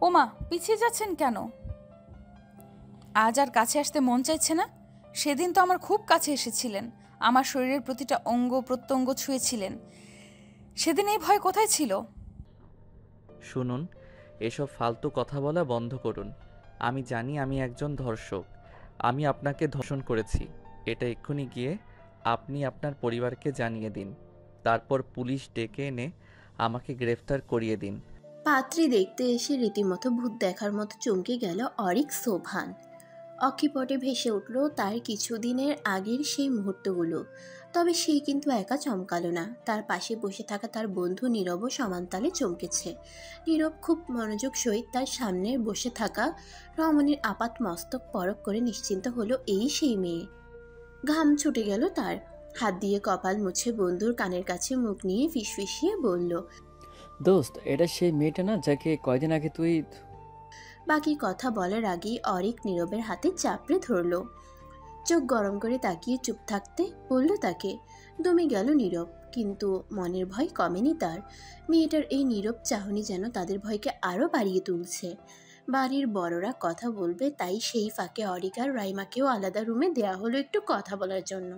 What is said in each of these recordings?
ওমা, পিছিয়ে যাচ্ছেন কেন? আজ আর কাছে আসতে মন চাইছে না? সেদিন তো আমার খুব কাছে এসেছিলেন, আমার শরীরের প্রতিটা অঙ্গ প্রত্যঙ্গ ছুঁয়েছিলেন। সেদিন এই ভয় কোথায় ছিল? শুনুন, এসব ফালতু কথা বলা বন্ধ করুন। আমি জানি আমি একজন ধর্ষক। আমি আপনাকে ধর্ষণ করেছি। এটা এক্ষুনি গিয়ে আপনি আপনার পরিবারকে জানিয়ে দিন। তারপর পুলিশ ডেকে এনে আমাকে গ্রেফতার করিয়ে দিন। পাত্রী দেখতে এসে রীতিমতো ভূত দেখার মতো চমকে গেল অরিক সোভান। অক্ষিপটে ভেসে উঠল তার কিছুদিনের আগের সেই মুহূর্তগুলো। তবে সে কিন্তু একা চমকালো না, তার পাশে বসে থাকা তার বন্ধু নীরবও সমানতালে চমকেছে। নীরব খুব মনোযোগ সহিত তার সামনে বসে থাকা রমণীর আপাত মস্তক পরখ করে নিশ্চিন্ত হলো এই সেই মেয়ে। ঘাম ছুটে গেল তার, হাত দিয়ে কপাল মুছে বন্ধুর কানের কাছে মুখ নিয়ে ফিসফিসিয়ে বলল, দোস্ত, এটা সেই মেয়েটা না যাকে কয়দিন আগে তুই... বাকি কথা বলার আগেই অরিক নীরবের হাতে চাপড়ে ধরল। চোখ গরম করে তাকিয়ে চুপ থাকতে বলল তাকে। দমে গেল নীরব, কিন্তু মনের ভয় কমেনি তার। মেয়েটার এই নীরব চাহনি যেন তাদের ভয়কে আরও বাড়িয়ে তুলছে। বাড়ির বড়রা কথা বলবে, তাই সেই ফাঁকে অরিক আর রাইমাকেও আলাদা রুমে দেয়া হলো একটু কথা বলার জন্য।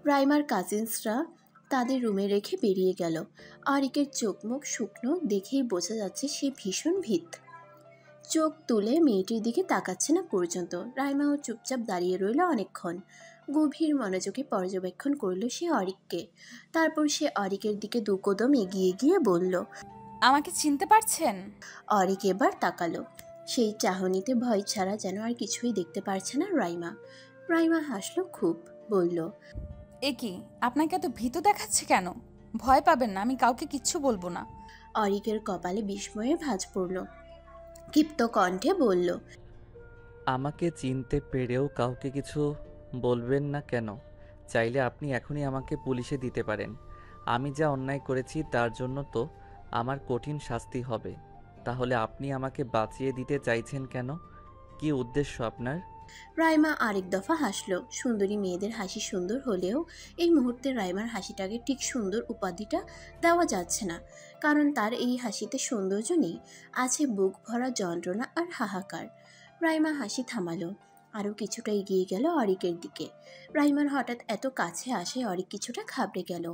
রাইমার কাজিনসরা তাদের রুমে রেখে বেরিয়ে গেল। অরিকের চোখ মুখ শুকনো, দেখেই বোঝা যাচ্ছে সে ভীষণ ভীত। চোখ তুলে মেয়েটির দিকে তাকাচ্ছে না পর্যন্ত। রাইমাও চুপচাপ দাঁড়িয়ে রইল অনেকক্ষণ। গভীর মনোযোগে পর্যবেক্ষণ করল সে অরিককে। তারপর সে অরিকের দিকে দু কদম এগিয়ে গিয়ে বলল, আমাকে চিনতে পারছেন? অরিক এবার তাকালো। সেই চাহনিতে ভয় ছাড়া যেন আর কিছুই দেখতে পারছে না রাইমা। রাইমা হাসলো খুব, বলল, এ কি, আপনাকে এত ভীতু দেখাচ্ছে কেন? ভয় পাবেন না, আমি কাউকে কিচ্ছু বলবো না। অরিকের কপালে বিস্ময়ের ভাঁজ পড়ল। ক্ষিপ্ত কণ্ঠে বলল, আমাকে চিনতে পেরেও কাউকে কিছু বলবেন না কেন? চাইলে আপনি এখনই আমাকে পুলিশে দিতে পারেন। আমি যা অন্যায় করেছি তার জন্য তো আমার কঠিন শাস্তি হবে। তাহলে আপনি আমাকে বাঁচিয়ে দিতে চাইছেন কেন? কি উদ্দেশ্য আপনার? রাইমা আরেক দফা হাসল। সুন্দরী মেয়েদের হাসি সুন্দর হলেও এই মুহূর্তে রাইমার হাসিটাকে ঠিক সুন্দর উপাধিটা দেওয়া যাচ্ছে না, কারণ তার এই হাসিতে সৌন্দর্য নেই, আছে বুক ভরা যন্ত্রণা আর হাহাকার। রাইমা হাসি থামালো, আরও কিছুটা এগিয়ে গেল অরিকের দিকে। রাইমার হঠাৎ এত কাছে আসে অরিক কিছুটা ঘাবড়ে গেল।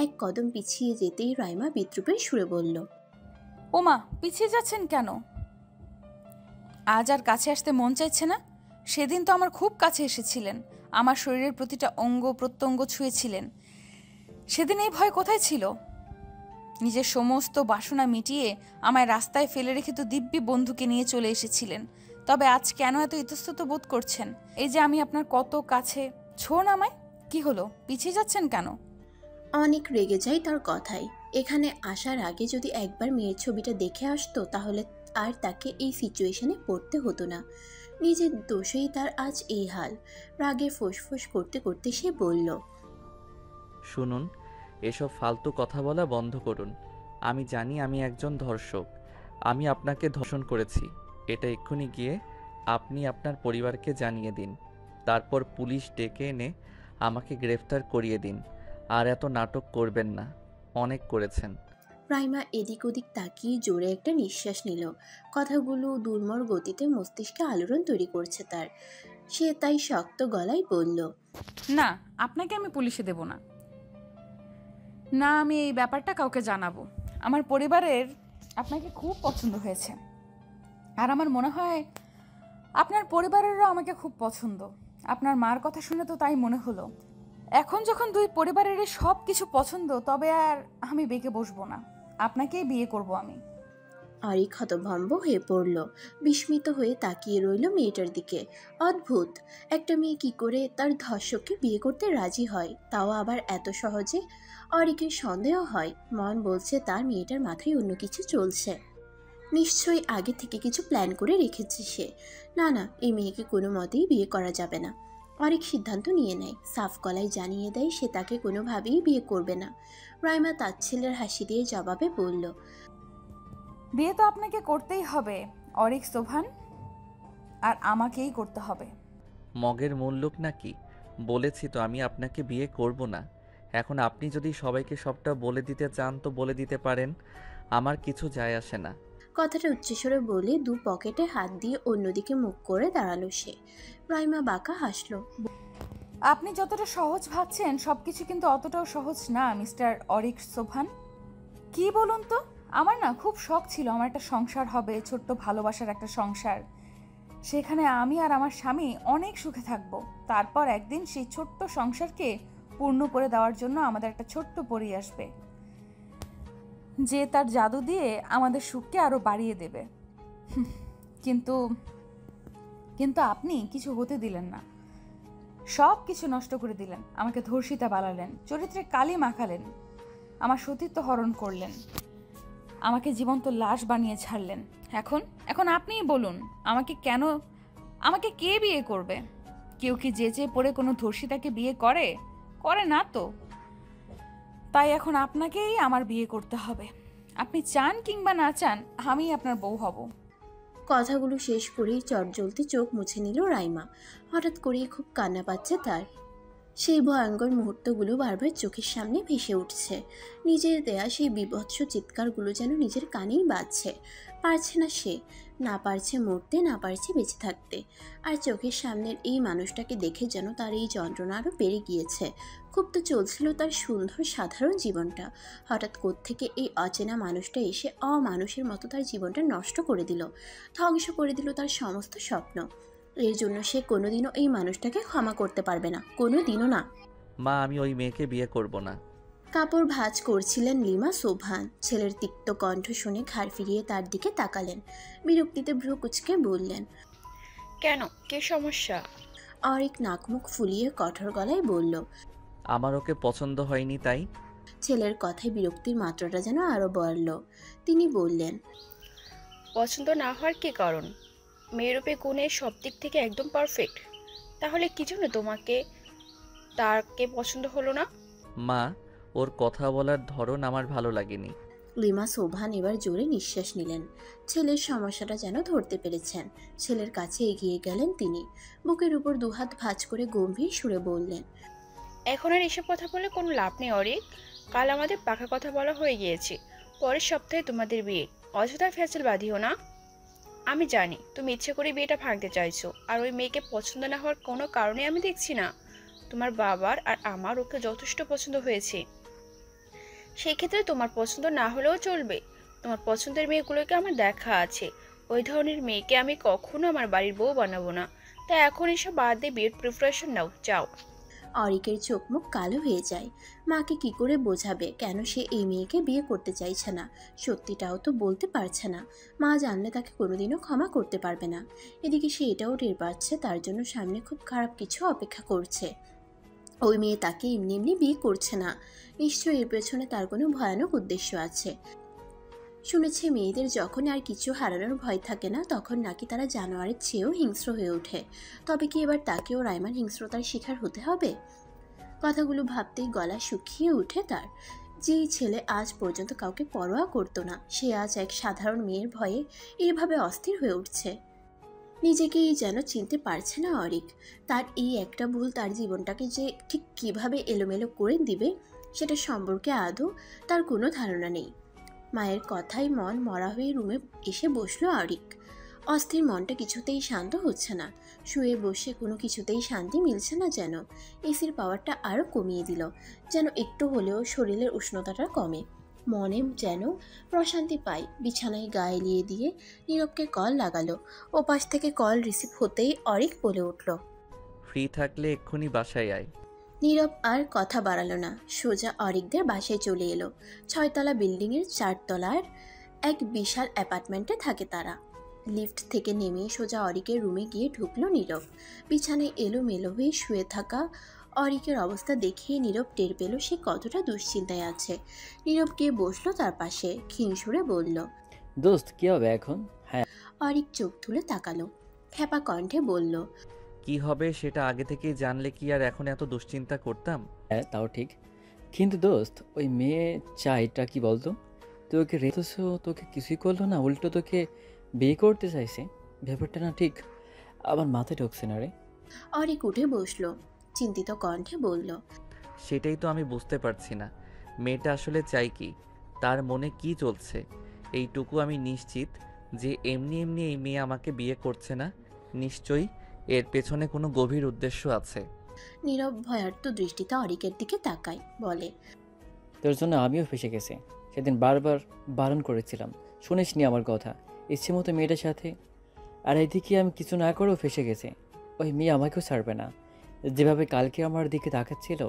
এক কদম পিছিয়ে যেতেই রাইমা বিদ্রূপের সুরে বলল, ওমা, পিছিয়ে যাচ্ছেন কেন? আজ আর কাছে আসতে মন চাইছে না? সেদিন তো আমার খুব কাছে এসেছিলেন, আমার শরীরের প্রতিটা অঙ্গ প্রত্যঙ্গ ছুঁয়েছিলেন। সেদিন এই ভয় কোথায় ছিল? নিজের সমস্ত বাসনা মিটিয়ে আমায় রাস্তায় ফেলে রেখে তো দিব্যি বন্ধুকে নিয়ে চলে এসেছিলেন। তবে আজ কেন এত ইতস্তত বোধ করছেন? এই যে আমি আপনার কত কাছে। ছোঁন আমায়। কি হলো, পিছিয়ে যাচ্ছেন কেন? অনেক রেগে যায় তার কথায়। এখানে আসার আগে যদি একবার মেয়ের ছবিটা দেখে আসতো তাহলে আর তাকে এই সিচুয়েশনে পড়তে হতো না। নিজের দোষেই তার আজ এই হাল। রাগে ফোঁস করতে করতে সে বলল, শুনুন, এসব ফালতু কথা বলা বন্ধ করুন। আমি জানি আমি একজন ধর্ষক। আমি আপনাকে ধর্ষণ করেছি। এটা এক্ষুনি গিয়ে আপনি আপনার পরিবারকে জানিয়ে দিন। তারপর পুলিশ ডেকে এনে আমাকে গ্রেফতার করিয়ে দিন। আর এত নাটক করবেন না, অনেক করেছেন। রাইমা এদিক ওদিক তাকিয়ে জোরে একটা নিঃশ্বাস নিল। কথাগুলো দুর্মর গতিতে মস্তিষ্কে আলোড়ন তৈরি করছে তার। সে তাই শক্ত গলায় বলল, না, আপনাকে আমি পুলিশে দেব না। না, আমি এই ব্যাপারটা কাউকে জানাবো। আমার পরিবারের আপনাকে খুব পছন্দ হয়েছে, আর আমার মনে হয় আপনার পরিবারেরও আমাকে খুব পছন্দ। আপনার মার কথা শুনে তো তাই মনে হলো। এখন যখন দুই পরিবারেরই সব কিছু পছন্দ, তবে আর আমি বেঁকে বসবো না, আপনাকেই বিয়ে করব আমি। আরিক হতভম্ব হয়ে পড়ল। বিস্মিত হয়ে তাকিয়ে রইল মেয়েটার দিকে। অদ্ভুত, একটা মেয়ে কি করে তার ধর্ষককে বিয়ে করতে রাজি হয়, তাও আবার এত সহজে? অরিকের সন্দেহ হয়, মন বলছে তার মেয়েটার মাথায় অন্য কিছু চলছে। নিশ্চয়ই আগে থেকে কিছু প্ল্যান করে রেখেছে সে। না না, এই মেয়েকে কোনো মতেই বিয়ে করা যাবে না। অরিক সিদ্ধান্ত নিয়ে নেয়, সাফ গলায় জানিয়ে দেয় সে তাকে কোনোভাবেই বিয়ে করবে না। রাইমা তাচ্ছিল্যের হাসি দিয়ে জবাবে বলল, বিয়ে তো আপনাকে করতেই হবে অরিক সোভান, আর আমাকেই করতে হবে। মগের মুল্লুক নাকি? বলেছি তো আমি আপনাকে বিয়ে করব না। এখন আপনি যদি সবাইকে সবটা বলে দিতে চান তো বলে দিতে পারেন, আমার কিছু যায় আসে না। কথাটা উচ্চস্বরে বলে দু পকেটে হাত দিয়ে অন্যদিকে মুখ করে দাঁড়ালো সে। রাইমা বাঁকা হাসলো। আপনি যতটা সহজ ভাবছেন সব কিছু কিন্তু অতটাও সহজ না মিস্টার অরিক সোভান। কি বলুন তো, আমার না খুব শখ ছিল আমার একটা সংসার হবে, ছোট্ট ভালোবাসার একটা সংসার। সেখানে আমি আর আমার স্বামী অনেক সুখে থাকব। তারপর একদিন সেই ছোট্ট সংসারকে পূর্ণ করে দেওয়ার জন্য আমাদের একটা ছোট্ট পরী আসবে, যে তার জাদু দিয়ে আমাদের সুখকে আরো বাড়িয়ে দেবে। কিন্তু কিন্তু আপনি কিছু হতে দিলেন না, সব কিছু নষ্ট করে দিলেন। আমাকে ধর্ষিতা বানালেন, চরিত্রে কালি মাখালেন, আমার সতীত্ব হরণ করলেন, আমাকে জীবন্ত লাশ বানিয়ে ছাড়লেন। এখন এখন আপনিই বলুন, আমাকে কে বিয়ে করবে? কেউ কি যেচে পড়ে কোনো ধর্ষিতাকে বিয়ে করে? করে না তো। তাই এখন আপনাকেই আমার বিয়ে করতে হবে। আপনি চান কিংবা না চান, আমি আপনার বউ হব। কথাগুলো শেষ করেই চটজলদি চোখ মুছে নিল রাইমা। হঠাৎ করেই খুব কান্না পাচ্ছে তার। সেই ভয়ঙ্কর মুহূর্তগুলো বারবার চোখের সামনে ভেসে উঠছে। নিজের দেয়া সেই বীভৎস চিৎকারগুলো যেন নিজের কানেই বাজছে। পারছে না সে, না পারছে মরতে, না পারছে বেঁচে থাকতে। আর চোখের সামনের এই মানুষটাকে দেখে যেন তার এই যন্ত্রণা আরও বেড়ে গিয়েছে। খুব তো চলছিল তার সুন্দর সাধারণ জীবনটা, হঠাৎ কোত্থেকে এই অচেনা মানুষটা এসে অমানুষের মতো তার জীবনটা নষ্ট করে দিল, ধ্বংস করে দিল তার সমস্ত স্বপ্ন। এর জন্য সে কোনোদিনও এই মানুষটাকে ক্ষমা করতে পারবে না, কোনোদিনও না। মা, আমি ওই মেয়েকে বিয়ে করব না। কাপড় ভাঁজ করছিলেন লিমা সোভান। ছেলের তিক্ত কণ্ঠ শুনে ঘাড় ফিরিয়ে তার দিকে তাকালেন। বিরক্তিতে ভ্রু কুচকে বললেন, কেন, কি সমস্যা? অরিক নাকমুখ ফুলিয়ে কঠোর গলায় বলল। আমার ওকে পছন্দ হয়নি তাই। ছেলের কথায় বিরক্তির মাত্রাটা যেন আরো বাড়ল। তিনি বললেন, পছন্দ না হওয়ার কি কারণ? মেয়েরূপে গুণে সব দিক থেকে একদম পারফেক্ট। তাহলে কি জন্য তাকে পছন্দ হলো না? মা, ওর কথা বলার ধরন আমার ভালো লাগেনি। লিমা সোভান এবার জোরে নিঃশ্বাস নিলেন। ছেলের সমস্যাটা যেন ধরতে পেরেছেন। ছেলের কাছে এগিয়ে গেলেন তিনি। বুকের উপর দুহাত ভাঁজ করে গম্ভীর সুরে বললেন, এখন আর এসব কথা বলে কোনো লাভ নেই অরিক। কাল আমাদের পাকা কথা বলা হয়ে গিয়েছে, পরের সপ্তাহে তোমাদের বিয়ে। অযথা ফ্যাসেল বাঁধিও না। আমি জানি তুমি ইচ্ছে করে বিয়েটা ভাঙতে চাইছো, আর ওই মেয়েকে পছন্দ না হওয়ার কোনো কারণে আমি দেখছি না। তোমার বাবার আর আমার ওকে যথেষ্ট পছন্দ হয়েছে। সেই ক্ষেত্রে তোমার পছন্দ না হলেও চলবে। তোমার পছন্দের মেয়েগুলোকে আমার দেখা আছে। ওই ধরনের মেয়েকে আমি কখনো আমার বাড়ির বউ বানাবো না। তাই এখন এসব বাদ দিয়ে বিয়ের প্রিপারেশন নাও, যাও। অরিকের চোখ মুখ কালো হয়ে যায়। মাকে কি করে বোঝাবে কেন সে এই মেয়েকে বিয়ে করতে চাইছে না? সত্যিটাও তো বলতে পারছে না। মা জানলে তাকে কোনোদিনও ক্ষমা করতে পারবে না। এদিকে সে এটাও টের পাচ্ছে তার জন্য সামনে খুব খারাপ কিছু অপেক্ষা করছে। ওই মেয়ে তাকে এমনি এমনি বিয়ে করছে না, নিশ্চয়ই এর পেছনে তার কোনো ভয়ানক উদ্দেশ্য আছে। শুনেছে মেয়েদের যখন আর কিছু হারানোর ভয় থাকে না, তখন নাকি তারা জানোয়ারের চেয়েও হিংস্র হয়ে ওঠে। তবে কি এবার তাকেও রাইমার হিংস্রতার শিকার হতে হবে? কথাগুলো ভাবতেই গলা শুকিয়ে উঠে তার। যেই ছেলে আজ পর্যন্ত কাউকে পরোয়া করতো না, সে আজ এক সাধারণ মেয়ের ভয়ে এইভাবে অস্থির হয়ে উঠছে। নিজেকেই যেন চিনতে পারছে না অরিক। তার এই একটা ভুল তার জীবনটাকে যে ঠিক কিভাবে এলোমেলো করে দিবে সেটা সম্পর্কে আদৌ তার কোনো ধারণা নেই। মায়ের কথায় মন মরা হয়ে রুমে এসে বসলো অরিক। অস্থির মনটা কিছুতেই শান্ত হচ্ছে না। শুয়ে বসে কোনো কিছুতেই শান্তি মিলছে না যেন। এসির পাওয়ারটা আরও কমিয়ে দিল, যেন একটু হলেও শরীরের উষ্ণতাটা কমে। মনে যেন প্রশান্তি পাই। বিছানায় গা এলিয়ে দিয়ে নীরবকে কল লাগালো। ওপাশ থেকে কল রিসিভ হতেই অরিক বলে উঠল, ফ্রি থাকলে এক্ষুনি বাসায় আয়। নীরব আর কথা বাড়ালো না, সোজা অরিকদের বাসায় চলে এলো। 6তলা বিল্ডিংয়ের 4তলার এক বিশাল অ্যাপার্টমেন্টে থাকে তারা। লিফট থেকে নেমে সোজা অরিকের রুমে গিয়ে ঢুকলো নীরব। বিছানায় এলোমেলো হয়ে শুয়ে থাকা অরিকের অবস্থা দেখিয়ে নীরব টের পেল সে কতটা দুশ্চিন্তায় আছে। নীরব গিয়ে বসলো তার পাশে, ক্ষীণ সুরে বলল, দোস্ত কি হবে এখন? হ্যাঁ, অরিক চোখ তুলে তাকালো, খ্যাপা কণ্ঠে বলল, কি হবে সেটা আগে থেকেই জানলে কি আর এখন এত দুশ্চিন্তা করতাম? হ্যাঁ তাও ঠিক, কিন্তু দোস্ত ওই মেয়ে চাইটা কি বলতো? তুই ওকে রেখেছো, তোকে কিছুই করলো না, উল্টো তোকে বিয়ে করতে চাইছে। ব্যাপারটা না ঠিক আমার মাথায় ঢুকছে না রে। অরিক উঠে বসলো, চিন্তিত কণ্ঠে বলল, সেটাই তো আমি বুঝতে পারছি না। মেয়েটা আসলে চাই কি, তার মনে কি চলছে? এইটুকু আমি নিশ্চিত যে এমনি এমনি এই মেয়ে আমাকে বিয়ে করছে না, নিশ্চয়ই এর পেছনে কোনো গভীর উদ্দেশ্য আছে। নীরব ভয়ার্ত দৃষ্টিতে অরিকের দিকে তাকায়, বলে, তোর জন্য আমিও ফেসে গেছি। সেদিন বারবার বারণ করেছিলাম, শুনিসনি আমার কথা। ইচ্ছে মতো মেয়েটার সাথে, আর এদিকে আমি কিছু না করেও ফেসে গেছি। ওই মেয়ে আমাকেও ছাড়বে না, যেভাবে কালকে আমার দিকে তাকাচ্ছিল।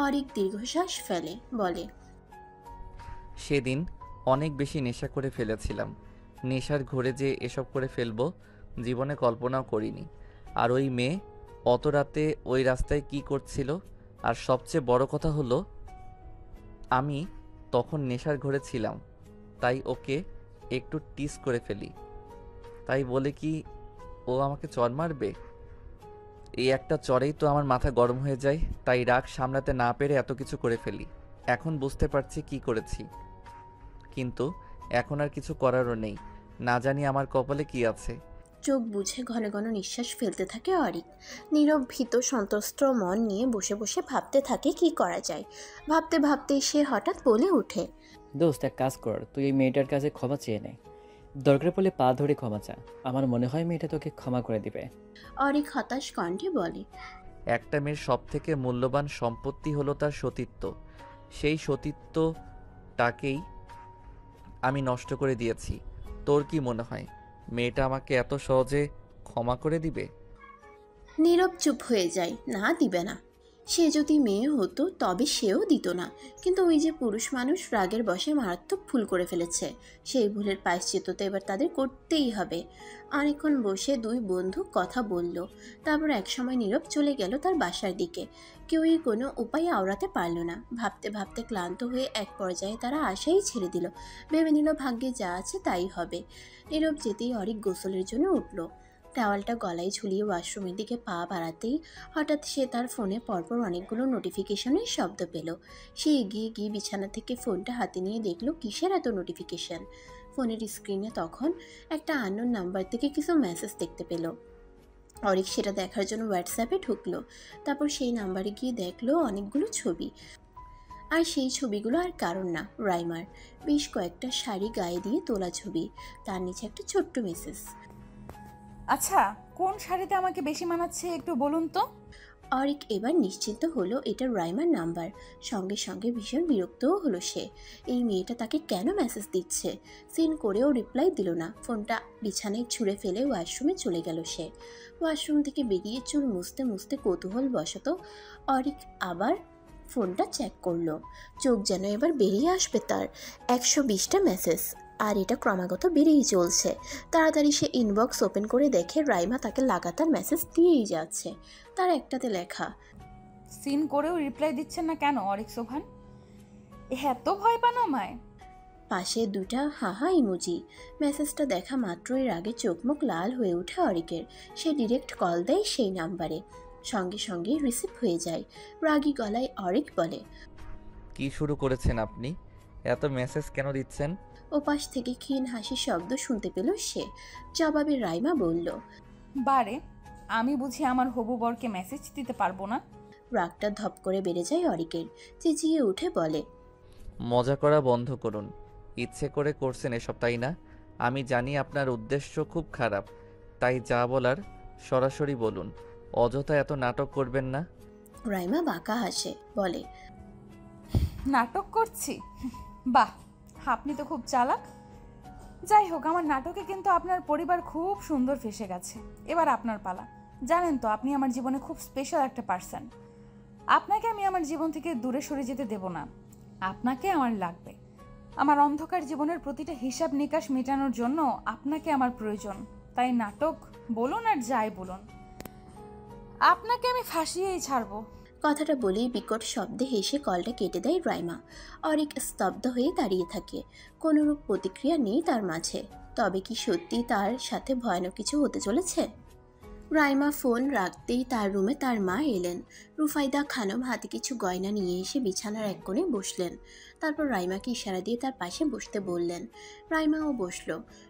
অরিক দীর্ঘশ্বাস ফেলে, বলে, সেদিন অনেক বেশি নেশা করে ফেলেছিলাম। নেশার ঘোরে যে এসব করে ফেলবো জীবনে কল্পনাও করিনি। আর ওই মেয়ে অত রাতে ওই রাস্তায় কি করছিল? আর সবচেয়ে বড় কথা হলো আমি তখন নেশার ঘোরে ছিলাম, তাই ওকে একটু টিস করে ফেলি। তাই বলে কি ও আমাকে চড় মারবে? এই একটা চড়েই তো আমার মাথা গরম হয়ে যায়, তাই রাগ সামলাতে না পেরে এত কিছু করে ফেলি। এখন বুঝতে পারছি কি করেছি, কিন্তু এখন আর কিছু করারও নেই। না জানি আমার কপালে কি আছে। চোখ বুঝে ঘন ঘন নিঃশ্বাস ফেলতে থাকে অরিক। নীরব ভীত সন্ত্রস্ত মন নিয়ে বসে বসে ভাবতে থাকে কি করা যায়। ভাবতে ভাবতেই সে হঠাৎ বলে ওঠে, দোস্ত, এক কাজ কর, তুই এই মেয়েটার কাছে ক্ষমা চেয়ে নে। দরকার পড়লে পা ধরে ক্ষমা চা। আমার মনে হয় মেয়েটা তোকে ক্ষমা করে দিবে। অরিক হতাশ কণ্ঠে বলে, একটা মেয়ের সবথেকে মূল্যবান সম্পত্তি হলো তার সতীত্ব। সেই সতীত্বটাকেই আমি নষ্ট করে দিয়েছি। তোর কি মনে হয় মেয়েটা আমাকে এত সহজে ক্ষমা করে দিবে? নীরব চুপ হয়ে যায়। না, দিবে না। সে যদি মেয়ে হতো তবে সেও দিত না। কিন্তু ওই যে পুরুষ মানুষ রাগের বশে মারাত্মক ভুল করে ফেলেছে, সেই ভুলের প্রায়শ্চিত্ত তো এবার তাদের করতেই হবে। অনেকক্ষণ বসে দুই বন্ধু কথা বলল। তারপর একসময় নীরব চলে গেল তার বাসার দিকে। কেউই কোনো উপায় আওড়াতে পারল না। ভাবতে ভাবতে ক্লান্ত হয়ে এক পর্যায়ে তারা আশাই ছেড়ে দিল। ভেবে নিল ভাগ্যে যা আছে তাই হবে। নীরব যেতেই অরিক গোসলের জন্য উঠল। টাওয়ালটা গলায় ঝুলিয়ে ওয়াশরুমের দিকে পা বাড়াতেই হঠাৎ সে তার ফোনে পরপর অনেকগুলো নোটিফিকেশনের শব্দ পেল। সে এগিয়ে গিয়ে বিছানা থেকে ফোনটা হাতে নিয়ে দেখলো কিসের এত নোটিফিকেশন। ফোনের স্ক্রিনে তখন একটা আননোন নাম্বার থেকে কিছু মেসেজ দেখতে পেল। অরিক সেটা দেখার জন্য হোয়াটসঅ্যাপে ঢুকলো। তারপর সেই নাম্বারে গিয়ে দেখলো অনেকগুলো ছবি। আর সেই ছবিগুলো আর কারণ না, রাইমার বেশ কয়েকটা শাড়ি গায়ে দিয়ে তোলা ছবি। তার নিচে একটা ছোট্ট মেসেজ, আচ্ছা, কোন শাড়িতে আমাকে বেশি মানাচ্ছে একটু বলুন তো? অরিক এবার নিশ্চিন্ত হলো এটা রাইমার নাম্বার। সঙ্গে সঙ্গে ভীষণ বিরক্তও হলো সে। এই মেয়েটা তাকে কেন মেসেজ দিচ্ছে? সিন করেও রিপ্লাই দিল না। ফোনটা বিছানায় ছুঁড়ে ফেলে ওয়াশরুমে চলে গেল সে। ওয়াশরুম থেকে বেরিয়ে চুল মুছতে মুছতে কৌতূহল বশত অরিক আবার ফোনটা চেক করলো। চোখ যেন এবার বেরিয়ে আসবে তার। 120টা মেসেজ, আর এটা ক্রমাগত বেড়েই চলছে। তাড়াতাড়ি সে ইনবক্স ওপেন করে দেখে রাইমা তাকে লাগাতার মেসেজ দিয়েই যাচ্ছে। তার একটাতে লেখা, সিন করেও রিপ্লাই দিচ্ছেন না কেন অরিক সোভান? এত ভয় পান আমায়? পাশে দুটা হাহা ইমোজি। মেসেজটা দেখা মাত্রই রাগে চোখ মুখ লাল হয়ে ওঠে অরিকের। সে ডিরেক্ট কল দেয় সেই নাম্বারে। সঙ্গে সঙ্গে রিসিভ হয়ে যায়। রাগী গলায় অরিক বলে, কি শুরু করেছেন আপনি? এত মেসেজ কেন দিচ্ছেন? ওপাশ থেকে ক্ষীণ হাসির শব্দ শুনতে পেল সে। জবাবে রাইমা বলল, বারে, আমি বুঝি আমার হবু বরকে মেসেজ দিতে পারবো না? রাগটা ধপ করে বেড়ে যায় অরিকের। চেঁচিয়ে উঠে বলে, মজা করা বন্ধ করুন। ইচ্ছে করে করছেন এসব, তাই না? আমি জানি আপনার উদ্দেশ্য খুব খারাপ, তাই যা বলার সরাসরি বলুন। অযথা এত নাটক করবেন না। রাইমা বাঁকা হাসে, বলে, নাটক করছি? বাহ, আপনি তো খুব চালাক। যাই হোক, আমার নাটকে কিন্তু আপনার পরিবার খুব সুন্দর ফেসে গেছে। এবার আপনার পালা। জানেন তো আপনি আমার জীবনে খুব স্পেশাল একটা পার্সন। আপনাকে আমি আমার জীবন থেকে দূরে সরে যেতে দেব না। আপনাকে আমার লাগবে। আমার অন্ধকার জীবনের প্রতিটা হিসাব নিকাশ মেটানোর জন্য আপনাকে আমার প্রয়োজন। তাই নাটক বলুন আর যাই বলুন, আপনাকে আমি ফাঁসিয়েই ছাড়বো। কথাটা বলেই বিকট শব্দে হেসে কলটা কেটে দেয় রাইমা। অরিক স্তব্ধ হয়ে দাঁড়িয়ে থাকে। কোনোরূপ প্রতিক্রিয়া নেই তার মাঝে। তবে কি সত্যি তার সাথে ভয়ানক কিছু হতে চলেছে? রাইমা ফোন রাখতেই তার রুমে তার মা এলেন। রুফাইদা খানম হাতে কিছু গয়না নিয়ে এসে বিছানার এক কোণে বসলেন। তারপর রাইমাকে ইশারা দিয়ে তার পাশে বসতে বললেন। রাইমাও বসল।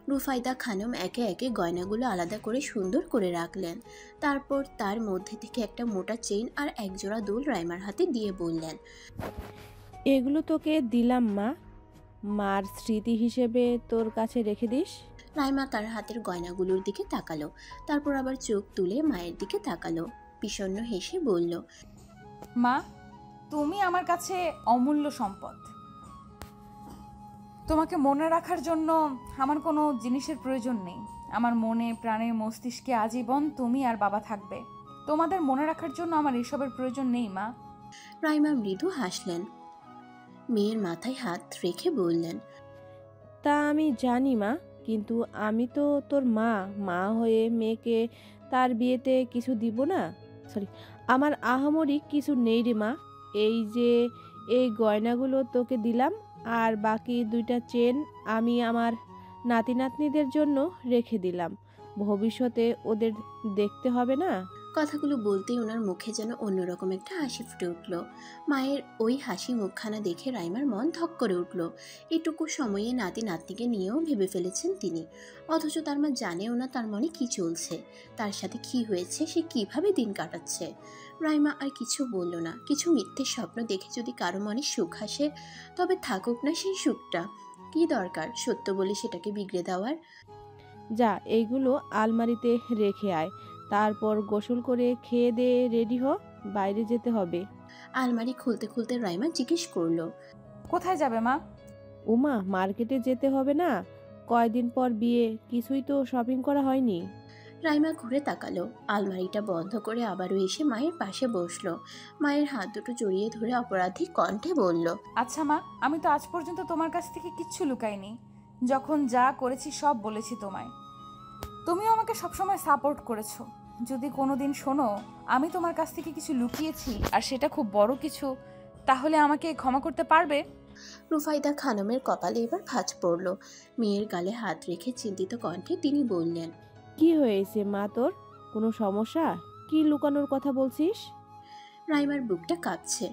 রুফাইদা খানম একে একে গয়নাগুলো আলাদা করে সুন্দর করে রাখলেন। তারপর তার মধ্যে থেকে একটা মোটা চেইন আর একজোড়া দুল রাইমার হাতে দিয়ে বললেন, এগুলো তোকে দিলাম মা, মার স্মৃতি হিসেবে তোর কাছে রেখে দিস। রাইমা তার হাতের গয়নাগুলোর দিকে তাকালো, তারপর আবার চোখ তুলে মায়ের দিকে তাকালো, বিষণ্ণ হেসে বলল, মা, তুমি আমার কাছে অমূল্য সম্পদ। তোমাকে মনে রাখার জন্য আমার কোনো জিনিসের প্রয়োজন নেই। আমার মনে প্রাণে মস্তিষ্কে আজীবন তুমি আর বাবা থাকবে। তোমাদের মনে রাখার জন্য আমার এসবের প্রয়োজন নেই মা। রাইমা মৃদু হাসলেন, মেয়ের মাথায় হাত রেখে বললেন, তা আমি জানি মা, কিন্তু আমি তো তোর মা। মা হয়ে মেয়েকে তার বিয়েতে কিছু দিব না? সরি, আমার আহামরি কিছু নেই রে মা। এই যে এই গয়নাগুলো তোকে দিলাম, আর বাকি 2টা চেন আমি আমার নাতি নাতনিদের জন্য রেখে দিলাম। ভবিষ্যতে ওদের দেখতে হবে না? কথাগুলো বলতেই ওনার মুখে যেন অন্যরকম একটা হাসি ফুটে উঠল। মায়ের ওই হাসি মুখখানা দেখে রাইমার মন ধক করে উঠল। এটুকু সময়ে নাতি নাতনিকে নিয়েও ভেবে ফেলেছেন তিনি, অথচ তার মা জানেও না তার মনে কি চলছে, তার সাথে কি হয়েছে, সে কিভাবে দিন কাটাচ্ছে। রাইমা আর কিছু বলল না। কিছু মিথ্যে স্বপ্ন দেখে যদি কারো মনে সুখ আসে, তবে থাকুক না সেই সুখটা। কি দরকার সত্য বলে সেটাকে বিগড়ে দেওয়ার। যা, এইগুলো আলমারিতে রেখে আয়, তারপর গোসল করে খেয়ে দিয়ে রেডি হ, বাইরে যেতে হবে। আলমারি খুলতে খুলতে রাইমা জিজ্ঞেস করলো, কোথায় যাবে মা? উমা, মার্কেটে যেতে হবে না? কয়দিন পর বিয়ে, কিছুই তো শপিং করা হয়নি। রাইমা ঘুরে তাকালো, আলমারিটা বন্ধ করে আবারও এসে মায়ের পাশে বসলো। মায়ের হাত দুটো জড়িয়ে ধরে অপরাধী কণ্ঠে বলল, আচ্ছা মা, আমি তো আজ পর্যন্ত তোমার কাছ থেকে কিচ্ছু লুকাইনি। যখন যা করেছি সব বলেছি তোমায়। তুমিও আমাকে সবসময় সাপোর্ট করেছো। যদি কোনোদিন শোনো আমি তোমার কাছ থেকে কিছু লুকিয়েছি আর সেটা খুব বড় কিছু, তাহলে আমাকে ক্ষমা করতে পারবে? রুফাইদা খানমের কপালে এবার ভাঁজ পড়ল। মেয়ের গালে হাত রেখে চিন্তিত কণ্ঠে তিনি বললেন, কি হয়েছে মা তোর? কোনো সমস্যা? কি লুকানোর কথা বলছিস? রাইমার বুকটা কাঁপছে,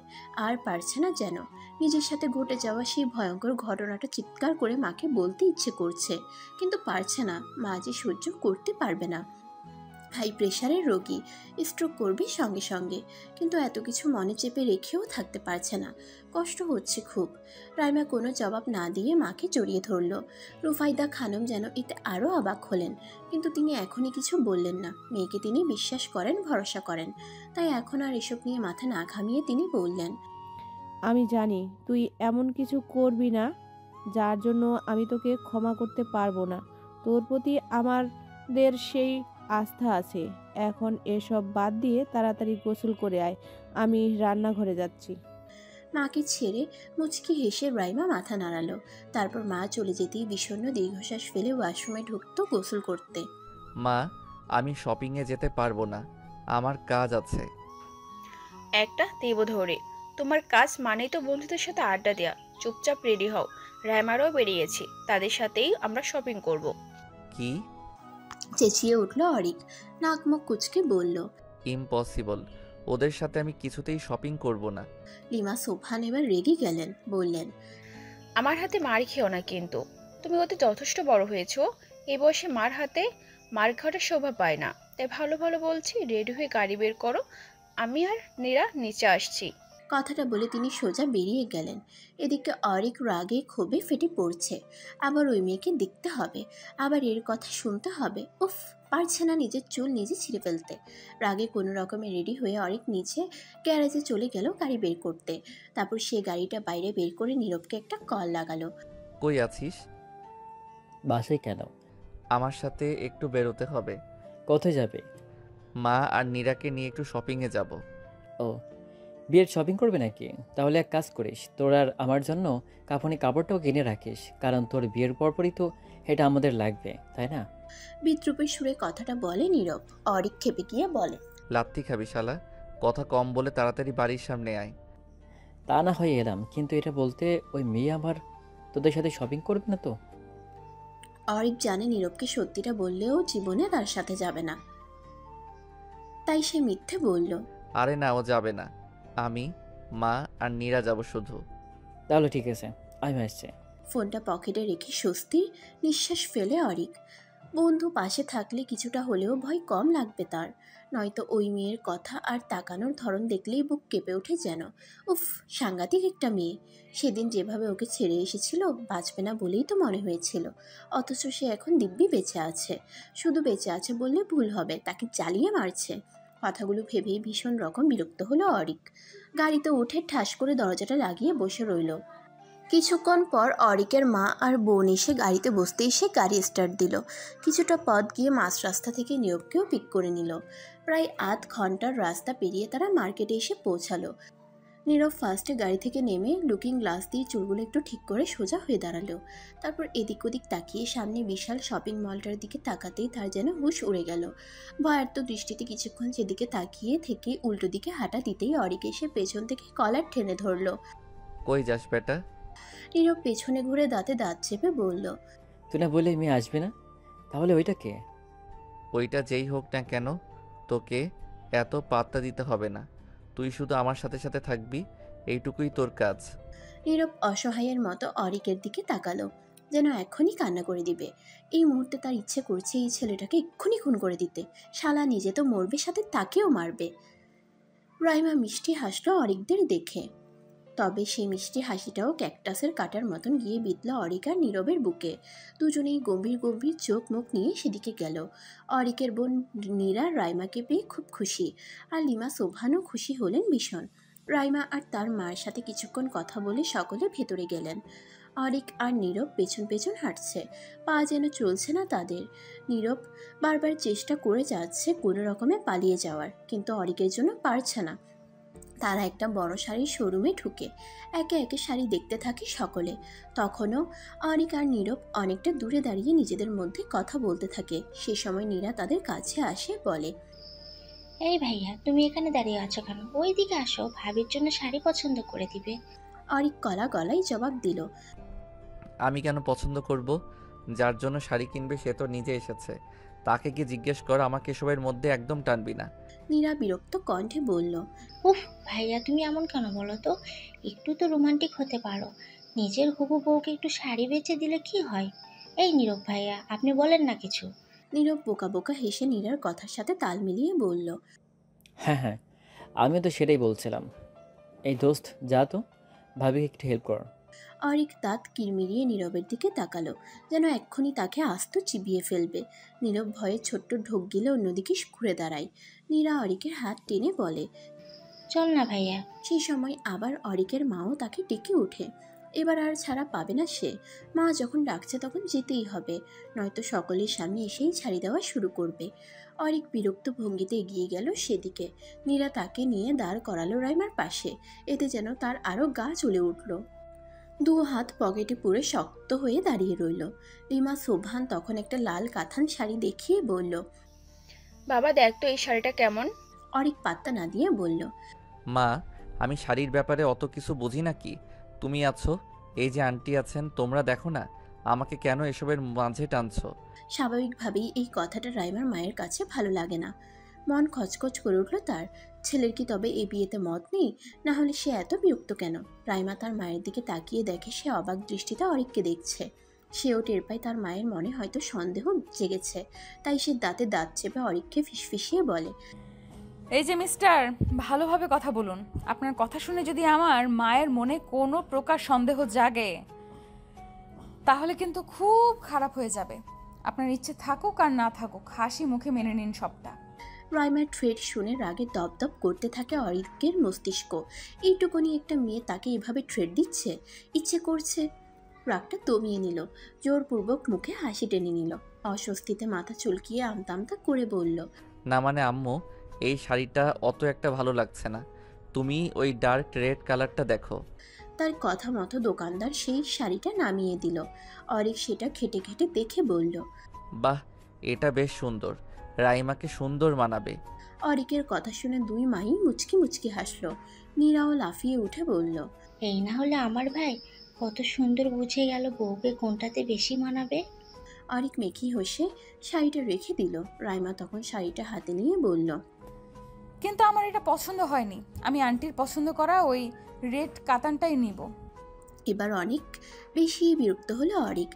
আর পারছে না যেন। নিজের সাথে ঘটে যাওয়া সেই ভয়ঙ্কর ঘটনাটা চিৎকার করে মাকে বলতে ইচ্ছে করছে, কিন্তু পারছে না। মা যে সহ্য করতে পারবে না। হাই প্রেশারের রোগী, স্ট্রোক করবে সঙ্গে সঙ্গে, কিন্তু এত কিছু মনে চেপে রেখেও থাকতে পারছে না। কষ্ট হচ্ছে খুব। রাইমা কোনো জবাব না দিয়ে মাকে জড়িয়ে ধরল। রুফাইদা খানম যেন এতে আরও অবাক হলেন, কিন্তু তিনি এখনই কিছু বললেন না। মেয়েকে তিনি বিশ্বাস করেন, ভরসা করেন, তাই এখন আর এসব নিয়ে মাথা না ঘামিয়ে তিনি বললেন, আমি জানি তুই এমন কিছু করবি না যার জন্য আমি তোকে ক্ষমা করতে পারবো না। তোর প্রতি আমাদের সেই আস্থা আছে। এখন এসব বাদ দিয়ে তাড়াতাড়ি গোসল করে আয়, আমি রান্নাঘরে যাচ্ছি। মাকে ছেড়ে মুচকি হেসে রাইমা মাথা নাড়ালো। তারপর মা চলে যেতেই বিষণ্ণ দীর্ঘশ্বাস ফেলে ওয়াশরুমে ঢুকতো গোসল করতে। মা, আমি শপিংয়ে যেতে পারবো না, আমার কাজ আছে। একটা দেব ধরে, তোমার কাজ মানেই তো বন্ধুদের সাথে আড্ডা দেয়া। চুপচাপ রেডি হও, রাইমারও বেরিয়েছি, তাদের সাথেই আমরা শপিং করব। কি? চেঁচিয়ে উঠল অরিক, নাক মুখ কুচকে বলল, ইম্পসিবল, ওদের সাথে আমি কিছুতেই শপিং করব না। লিমা সোফান এবার রেগে গেলেন, বললেন, আমার হাতে মার খেও না কিন্তু। তুমি ওতে যথেষ্ট বড় হয়েছো, এই বয়সে মার হাতে মার খাওয়াটা শোভা পায় না। তাই ভালো ভালো বলছি, রেডি হয়ে গাড়ি বের করো, আমি আর নীরা নিচে আসছি। কথাটা বলে তিনি সোজা বেরিয়ে গেলেন। এদিকে অরিক রাগে ক্ষোভে ফেটে পড়ছে। আবার ওই মেয়েকে দেখতে হবে, আবার এর কথা শুনতে হবে। উফ, পারছে না নিজের চুল নিজে ছিঁড়ে ফেলতে। রাগে কোনো রকমে রেডি হয়ে অরিক নিচে গ্যারেজে চলে গেল গাড়ি বের করতে। তারপর সে গাড়িটা বাইরে বের করে নীরবকে একটা কল লাগালো। কই আছিস? বাসায় কেন? আমার সাথে একটু বেরোতে হবে। কোথায় যাবে? মা আর নীরাকে নিয়ে একটু শপিংয়ে যাব। ও, বিয়ের শপিং করবে নাকি? তাহলে এক কাজ করিস, তোর আর আমার জন্য কাপড়টাও কিনে রাখিস, কারণ তোর বিয়ের পরপরই তো এটা আমাদের লাগবে, তাই না? বিদ্রুপের সুরে কথাটা বলে নীরব। অরিক খেপে গিয়ে বলে, লাত্তি খাবি শালা, কথা কম বলে তাড়াতাড়ি বাড়ির সামনে আয়। তা না হয় এলাম, কিন্তু এটা বলতে ওই মেয়ে আমার তোদের সাথে শপিং করবে না তো? অরিক জানে নীরবকে সত্যিটা বললেও জীবনে তার সাথে যাবে না, তাই সে মিথ্যে বলল। আরে না, ও যাবে না, আমি, মা আর নীরা যাব শুধু। তাহলে ঠিক আছে, আমি আসছি। ফোনটা পকেটে রেখে স্বস্তির নিঃশ্বাস ফেলে অরিক। বন্ধু পাশে থাকলে কিছুটা হলেও ভয় কম লাগবে তার, নয়তো ওই মেয়ের কথা আর তাকানোর ধরন দেখলেই বুক কেঁপে ওঠে যেন। উফ, সাংঘাতিক একটা মেয়ে। সেদিন যেভাবে ওকে ছেড়ে এসেছিল, বাঁচবে না বলেই তো মনে হয়েছিল, অথচ সে এখন দিব্যি বেঁচে আছে। শুধু বেঁচে আছে বললে ভুল হবে, তাকে জ্বালিয়ে মারছে। কথাগুলো ভেবেই ভীষণ রকম বিরক্ত হলো অরিক। গাড়িতে উঠে ঠাস করে দরজাটা লাগিয়ে বসে রইল। কিছুক্ষণ পর অরিকের মা আর বোন এসে গাড়িতে বসতেই সে গাড়ি স্টার্ট দিল। কিছুটা পথ গিয়ে মাঝ রাস্তা থেকে নীরবকেও পিক করে নিল। প্রায় আধ ঘন্টার রাস্তা পেরিয়ে তারা মার্কেটে এসে পৌঁছালো। নীরব ফার্স্টে গাড়ি থেকে নেমে লুকিং গ্লাস দিয়ে চুলগুলো একটু ঠিক করে সোজা হয়ে দাঁড়ালো। তারপর এদিক ওদিক তাকিয়ে সামনে বিশাল শপিং মলটার দিকে তাকাতেই তার যেন হুঁশ উড়ে গেল। ভয়ার্ত দৃষ্টিতে কিছুক্ষণ সেদিকে তাকিয়ে থেকে উল্টো দিকে হাঁটা দিতেই অরিক এসে পেছন থেকে কলার টেনে ধরল। কই যাস বেটা? নীরব পেছনে ঘুরে দাঁতে দাঁত চেপে বলল, তুই না বললে মেয়ে আসবে না, তাহলে ওইটা কে? ওইটা যেই হোক না কেন, তোকে এত পাত্তা দিতে হবে না। তুই শুধু আমার সাথে সাথে থাকবি, এইটুকুই তোর কাজ। নীরব অসহায়ের মতো অরিকের দিকে তাকালো, যেন এক্ষুনি কান্না করে দিবে। এই মুহূর্তে তার ইচ্ছে করছে এই ছেলেটাকে এক্ষুনি খুন করে দিতে। শালা নিজে তো মরবে, সাথে তাকেও মারবে। রাইমা মিষ্টি হাসলো অরিকদের দেখে, তবে সেই মিষ্টি হাসিটাও ক্যাকটাসের কাটার মতন গিয়ে বিঁধল অরিক আর নীরবের বুকে। দুজনেই গম্ভীর গম্ভীর চোখ মুখ নিয়ে সেদিকে গেল। অরিকের বোন নীরা রাইমাকে পেয়ে খুব খুশি, আর লিমা সোভানও খুশি হলেন ভীষণ। রাইমা আর তার মায়ের সাথে কিছুক্ষণ কথা বলে সকলে ভেতরে গেলেন। অরিক আর নীরব পেছন পেছন হাঁটছে, পা যেন চলছে না তাদের। নীরব বারবার চেষ্টা করে যাচ্ছে কোনো রকমে পালিয়ে যাওয়ার, কিন্তু অরিকের জন্য পারছে না। তারা একটা বড় শাড়ির শোরুমে ঢুকে একে একে শাড়ি দেখতে থাকে সকলে। তখনও অরিক আর নীরব অনেকটা দূরে দাঁড়িয়ে নিজেদের মধ্যে কথা বলতে থাকে। সে সময় নীরা তাদের কাছে আসে, বলে, এই ভাইয়া, তুমি এখানে দাঁড়িয়ে আছো কেন? ওই দিকে আসো, ভাবির জন্য শাড়ি পছন্দ করে দিবে। অরিক কলা গলায় জবাব দিল, আমি কেন পছন্দ করব? যার জন্য শাড়ি কিনবে সে তো নিজে এসেছে, তাকে কি জিজ্ঞেস কর। আমাকে এসবের মধ্যে একদম টানবি না। নীরা বিরক্ত কণ্ঠে বলল, উফ ভাইয়া, তুমি এমন কেন বলো তো? একটু তো রোমান্টিক হতে পারো। নিজের হবু বউকে একটু শাড়ি বেচে দিলে কি হয়? এই নীরব ভাইয়া, আপনি বলেন না কিছু। নীরব বোকা বোকা হেসে নীরার কথার সাথে তাল মিলিয়ে বলল, হ্যাঁ হ্যাঁ, আমিও তো সেটাই বলছিলাম। এই দোস্ত, যা তো, ভাবিকে একটু হেল্প কর। অরিক দাঁত কিরমিরিয়ে নীরবের দিকে তাকালো, যেন এক্ষুনি তাকে আস্ত চিবিয়ে ফেলবে। নীরব ভয়ে ছোট্ট ঢোক গিলে অন্যদিকে ঘুরে দাঁড়ায়। নীরা অরিকের হাত টেনে বলে, চল না ভাইয়া। সেই সময় আবার অরিকের মাও তাকে ডেকে ওঠে। এবার আর ছাড়া পাবে না সে। মা যখন ডাকছে তখন যেতেই হবে, নয়তো সকলের সামনে এসেই ছাড়ি দেওয়া শুরু করবে। অরিক বিরক্ত ভঙ্গিতে এগিয়ে গেল সেদিকে। নীরা তাকে নিয়ে দাঁড় করালো রাইমার পাশে। এতে যেন তার আরও গা চলে উঠল। দু হাত পকেটে পুরে শক্ত হয়ে দাঁড়িয়ে রইল। রিমা সোভান তখন একটা লাল কাঁথান শাড়ি দেখিয়ে বলল, বাবা দেখ তো এই শাড়িটা কেমন। অরিক পাত্তা না দিয়ে বলল, মা, আমি শাড়ির ব্যাপারে অত কিছু বুঝি না। কি তুমি আছো, এই যে আন্টি আছেন, তোমরা দেখো না আমাকে কেন এসবের মাঝে টানছো? স্বাভাবিকভাবেই এই কথাটা রাইমার মায়ের কাছে ভালো লাগে না। মন খচখচ করে উঠল তার। ছেলের কি তবে এই বিয়েতে মত নেই? না হলে সে এত বিরক্ত কেন? রাইমা তার মায়ের দিকে তাকিয়ে দেখে সে অবাক দৃষ্টিতে অরিককে দেখছে। সেও টের পায় তার মায়ের মনে হয়তো সন্দেহ জেগেছে। তাই সে দাঁতে দাঁত চেপে অরিককে ফিসফিসিয়ে বলে, এই যে মিস্টার, ভালোভাবে কথা বলুন। আপনার কথা শুনে যদি আমার মায়ের মনে কোনো প্রকার সন্দেহ জাগে তাহলে কিন্তু খুব খারাপ হয়ে যাবে। আপনার ইচ্ছে থাকুক আর না থাকুক, হাসি মুখে মেনে নিন সবটা। রাইমার থ্রেড শুনে রাগে দপদপ করতে থাকে অরিকের মস্তিষ্ক। এইটুকুনি একটা মেয়ে তাকে এভাবে থ্রেড দিচ্ছে, ইচ্ছে করছে। রাগটা দমিয়ে নিল, জোরপূর্বক মুখে হাসি টেনে নিল। অস্বস্তিতে মাথা চুলকিয়ে আমতা আমতা করে বলল, না মানে আম্মু, এই শাড়িটা অত একটা ভালো লাগছে না। তুমি ওই ডার্ক রেড কালারটা দেখো। তার কথা মতো দোকানদার সেই শাড়িটা নামিয়ে দিল। অরিক সেটা ঘেটে ঘেটে দেখে বলল, বাহ, এটা বেশ সুন্দর, রাইমাকে সুন্দর মানাবে। অরিকের কথা শুনে দুই মাই মুচকি মুচকি হাসলো। নীরাও লাফিয়ে উঠে বলল, এই না হলে আমার ভাই কত সুন্দর বুঝে গেল বউকে কোনটাতে বেশি মানাবে। অরিক মেখি হেসে শাড়িটা রেখে দিল। রাইমা তখন শাড়িটা হাতে নিয়ে বলল, কিন্তু আমার এটা পছন্দ হয়নি। আমি আন্টির পছন্দ করা ওই রেড কাতানটাই নিব। এবার অনেক বেশি বিরক্ত হলো অরিক।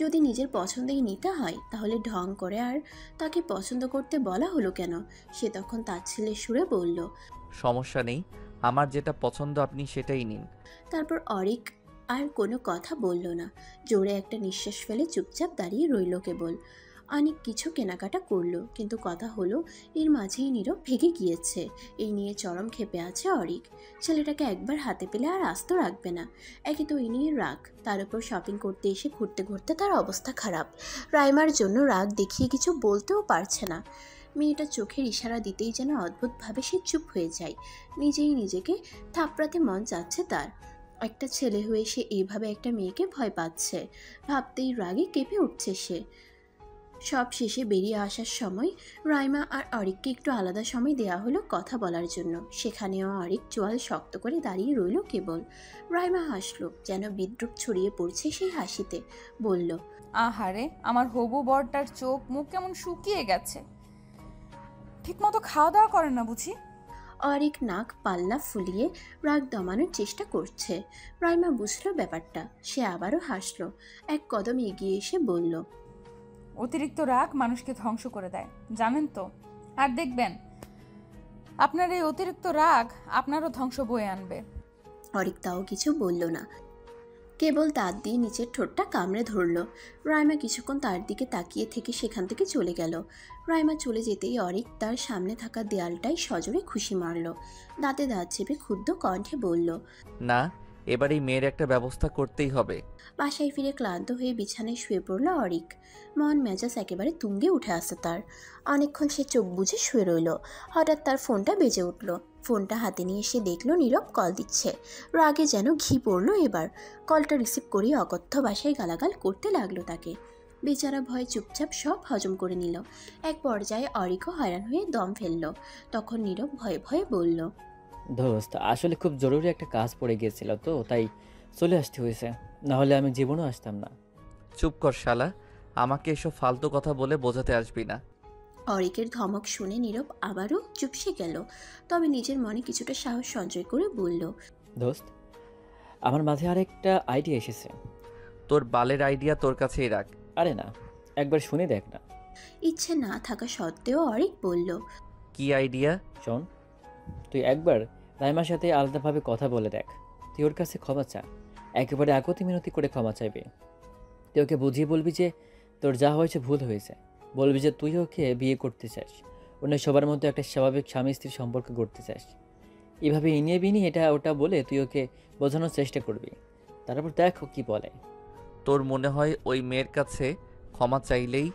যদি নিজের পছন্দেই নিতে হয় তাহলে ঢং করে আর তাকে পছন্দ করতে বলা হলো কেন? সে তখন তাচ্ছিল্যের সুরে বলল। সমস্যা নেই, আমার যেটা পছন্দ আপনি সেটাই নিন। তারপর অরিক আর কোনো কথা বলল না, জোরে একটা নিঃশ্বাস ফেলে চুপচাপ দাঁড়িয়ে রইল কেবল। অনেক কিছু কেনাকাটা করলো, কিন্তু কথা হলো এর মাঝেই নীরব ভেগে গিয়েছে। এই নিয়ে চরম ক্ষেপে আছে অরিক। ছেলেটাকে একবার হাতে পেলে আর আস্ত রাখবে না। একে তো এই নিয়ে রাগ, তার উপর শপিং করতে এসে ঘুরতে ঘুরতে তার অবস্থা খারাপ। রাইমার জন্য রাগ দেখিয়ে কিছু বলতেও পারছে না। মেয়েটা চোখের ইশারা দিতেই যেন অদ্ভুতভাবে সে চুপ হয়ে যায়। নিজেই নিজেকে থাপড়াতে মন চাচ্ছে তার। একটা ছেলে হয়ে সে এইভাবে একটা মেয়েকে ভয় পাচ্ছে, ভাবতেই রাগে কেঁপে উঠছে সে। সব শেষে বেরিয়ে আসার সময় রাইমা আর অরিককে একটু আলাদা সময় দেয়া হলো কথা বলার জন্য। সেখানেও অরিক চোয়াল শক্ত করে দাঁড়িয়ে রইল কেবল। রাইমা হাসলো, যেন বিদ্রুপ ছড়িয়ে পড়ছে সেই হাসিতে। বলল, আহারে, আমার হবু বরটার চোখ মুখ কেমন শুকিয়ে গেছে। ঠিকমতো খাওয়া দাওয়া করে না বুঝি? অরিক নাক পাল্লা ফুলিয়ে রাগ দমানোর চেষ্টা করছে। রাইমা বুঝলো ব্যাপারটা, সে আবারও হাসলো। এক কদম এগিয়ে এসে বলল, অতিরিক্ত রাগ মানুষকে ধ্বংস করে দেয়, জানেন তো? আর দেখবেন আপনার এই অতিরিক্ত রাগ আপনারও ধ্বংস বয়ে আনবে। অরিক তাও কিছু বলল না, কেবল দাঁত দিয়ে নিচের ঠোঁটটা কামড়ে ধরল। রাইমা কিছুক্ষণ তার দিকে তাকিয়ে থেকে সেখান থেকে চলে গেল। রাইমা চলে যেতেই অরিক তার সামনে থাকা দেয়ালটাই সজোরে খুশি মারল। দাঁতে দাঁত চেপে ক্ষুব্ধ কণ্ঠে বলল, না, এবার এই মেয়ের একটা ব্যবস্থা করতেই হবে। বাসায় ফিরে ক্লান্ত হয়ে বিছানায় শুয়ে পড়ল অরিক। মন মেজাজ একেবারে তুঙ্গে উঠে আসে তার। অনেকক্ষণ সে চোখ বুজে শুয়ে রইল। হঠাৎ তার ফোনটা বেজে উঠল। ফোনটা হাতে নিয়ে সে দেখল নীরব কল দিচ্ছে। রাগে যেন ঘি পড়ল এবার। কলটা রিসিভ করেই অকথ্য ভাষায় গালাগাল করতে লাগলো তাকে। বেচারা ভয়ে চুপচাপ সব হজম করে নিল। এক পর্যায়ে অরিকও হয়রান হয়ে দম ফেলল। তখন নীরব ভয়ে ভয়ে বলল, দোস্ত, আসলে খুব জরুরি একটা কাজ পড়ে গিয়েছিল তো, তাই চলে আসতে হয়েছে, নাহলে আমি জীবনও আসতাম না। চুপ কর শালা, আমাকে এসব ফালতু কথা বলে বোঝাতে আসবি না। অরিকের ধমক শুনে নীরব আবারও চুপসে গেল। তবে নিজের মনে কিছুটা সাহস সঞ্চয় করে বলল, দোস্ত, আমার মাথায় আরেকটা আইডিয়া এসেছে। তোর বালের আইডিয়া তোর কাছেই রাখ। আরে না, একবার শুনে দেখ না। ইচ্ছে না থাকা সত্ত্বেও অরিক বলল, কি আইডিয়া? শোন, তুই একবার রাইমার সাথে আলাদাভাবে কথা বলে দেখ। তুই ওর কাছে ক্ষমা চা, একেবারে আকতি মিনতি করে ক্ষমা চাইবি। তুই ওকে বুঝিয়ে বলবি যে তোর যা হয়েছে ভুল হয়েছে। বলবি যে তুই ওকে বিয়ে করতে চাস, অন্য সবার মধ্যে একটা স্বাভাবিক স্বামী স্ত্রীর সম্পর্ক করতে চাস। এভাবে ইনিয়ে বিনি এটা ওটা বলে তুই ওকে বোঝানোর চেষ্টা করবি। তারপর দেখ ও কি বলে। তোর মনে হয় ওই মেয়ের কাছে ক্ষমা চাইলেই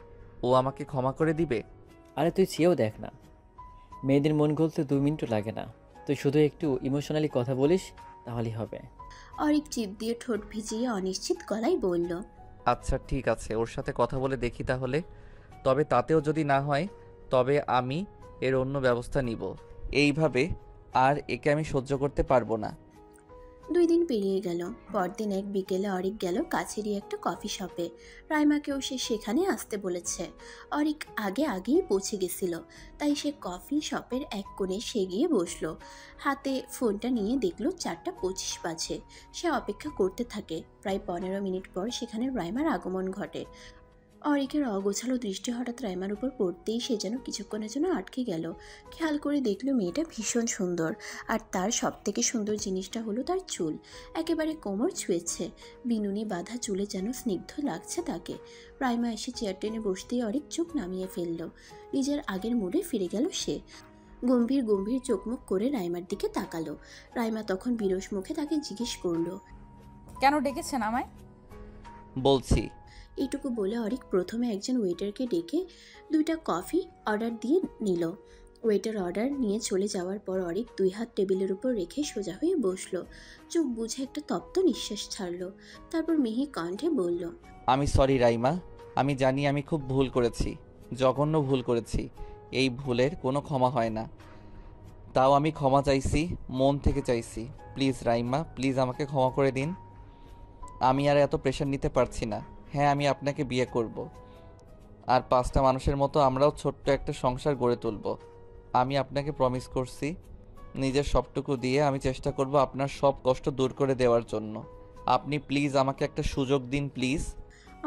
ও আমাকে ক্ষমা করে দিবে? আরে তুই চেয়েও দেখ না, মেয়েদের মন গলতে 2 মিনিটও লাগে না। তুই শুধু একটু ইমোশনালি কথা বলিস, তাহলেই হবে। অরিক জিভ দিয়ে ঠোঁট ভিজিয়ে অনিশ্চিত গলায় বলল, আচ্ছা ঠিক আছে, ওর সাথে কথা বলে দেখি তাহলে। তবে তাতেও যদি না হয় তবে আমি এর অন্য ব্যবস্থা নিব। এইভাবে আর একে আমি সহ্য করতে পারবো না। 2 দিন পেরিয়ে গেল। পরদিন এক বিকেলে অরিক গেল কাছেরই একটা কফি শপে। রাইমাকেও সে সেখানে আসতে বলেছে। অরিক আগেই পৌঁছে গেছিল, তাই সে কফি শপের এক কোণে সে গিয়ে বসলো। হাতে ফোনটা নিয়ে দেখলো 4:25 বাজে। সে অপেক্ষা করতে থাকে। প্রায় 15 মিনিট পর সেখানে রাইমার আগমন ঘটে। অরিকের অগোছালো দৃষ্টি হঠাৎ রাইমার উপর পড়তেই সে যেন কিছুক্ষণের জন্য আটকে গেল। খেয়াল করে দেখলো মেয়েটা ভীষণ সুন্দর, আর তার সবথেকে সুন্দর জিনিসটা হলো তার চুল। একেবারে কোমর ছুঁয়েছে, বিনুনি বাঁধা চুলে যেন স্নিগ্ধ লাগছে তাকে। রাইমা এসে চেয়ার টেনে বসতেই অরিক চোখ নামিয়ে ফেলল। নিজের আগের মুডে ফিরে গেল সে। গম্ভীর গম্ভীর চোখমুখ করে রাইমার দিকে তাকালো। রাইমা তখন বিরস মুখে তাকে জিজ্ঞেস করলো, কেন ডেকেছেন আমায়? বলছি। এইটুকু বলে অরিক প্রথমে একজন ওয়েটারকে ডেকে 2টা কফি অর্ডার দিয়ে নিল। ওয়েটার অর্ডার নিয়ে চলে যাওয়ার পর অরিক 2 হাত টেবিলের উপর রেখে সোজা হয়ে বসলো। চোখ বুঝে একটা তপ্ত নিঃশ্বাস ছাড়লো। তারপর মিহি কণ্ঠে বলল, আমি সরি রাইমা, আমি জানি আমি খুব ভুল করেছি, জঘন্য ভুল করেছি। এই ভুলের কোনো ক্ষমা হয় না, তাও আমি ক্ষমা চাইছি, মন থেকে চাইছি। প্লিজ রাইমা, প্লিজ আমাকে ক্ষমা করে দিন। আমি আর এত প্রেশার নিতে পারছি না। হ্যাঁ, আমি আপনাকে বিয়ে করব, আর 5টা মানুষের মতো আমরাও ছোট্ট একটা সংসার গড়ে তুলব। আমি আপনাকে প্রমিস করছি, নিজের সবটুকু দিয়ে আমি চেষ্টা করব আপনার সব কষ্ট দূর করে দেওয়ার জন্য। আপনি প্লিজ আমাকে একটা সুযোগ দিন, প্লিজ।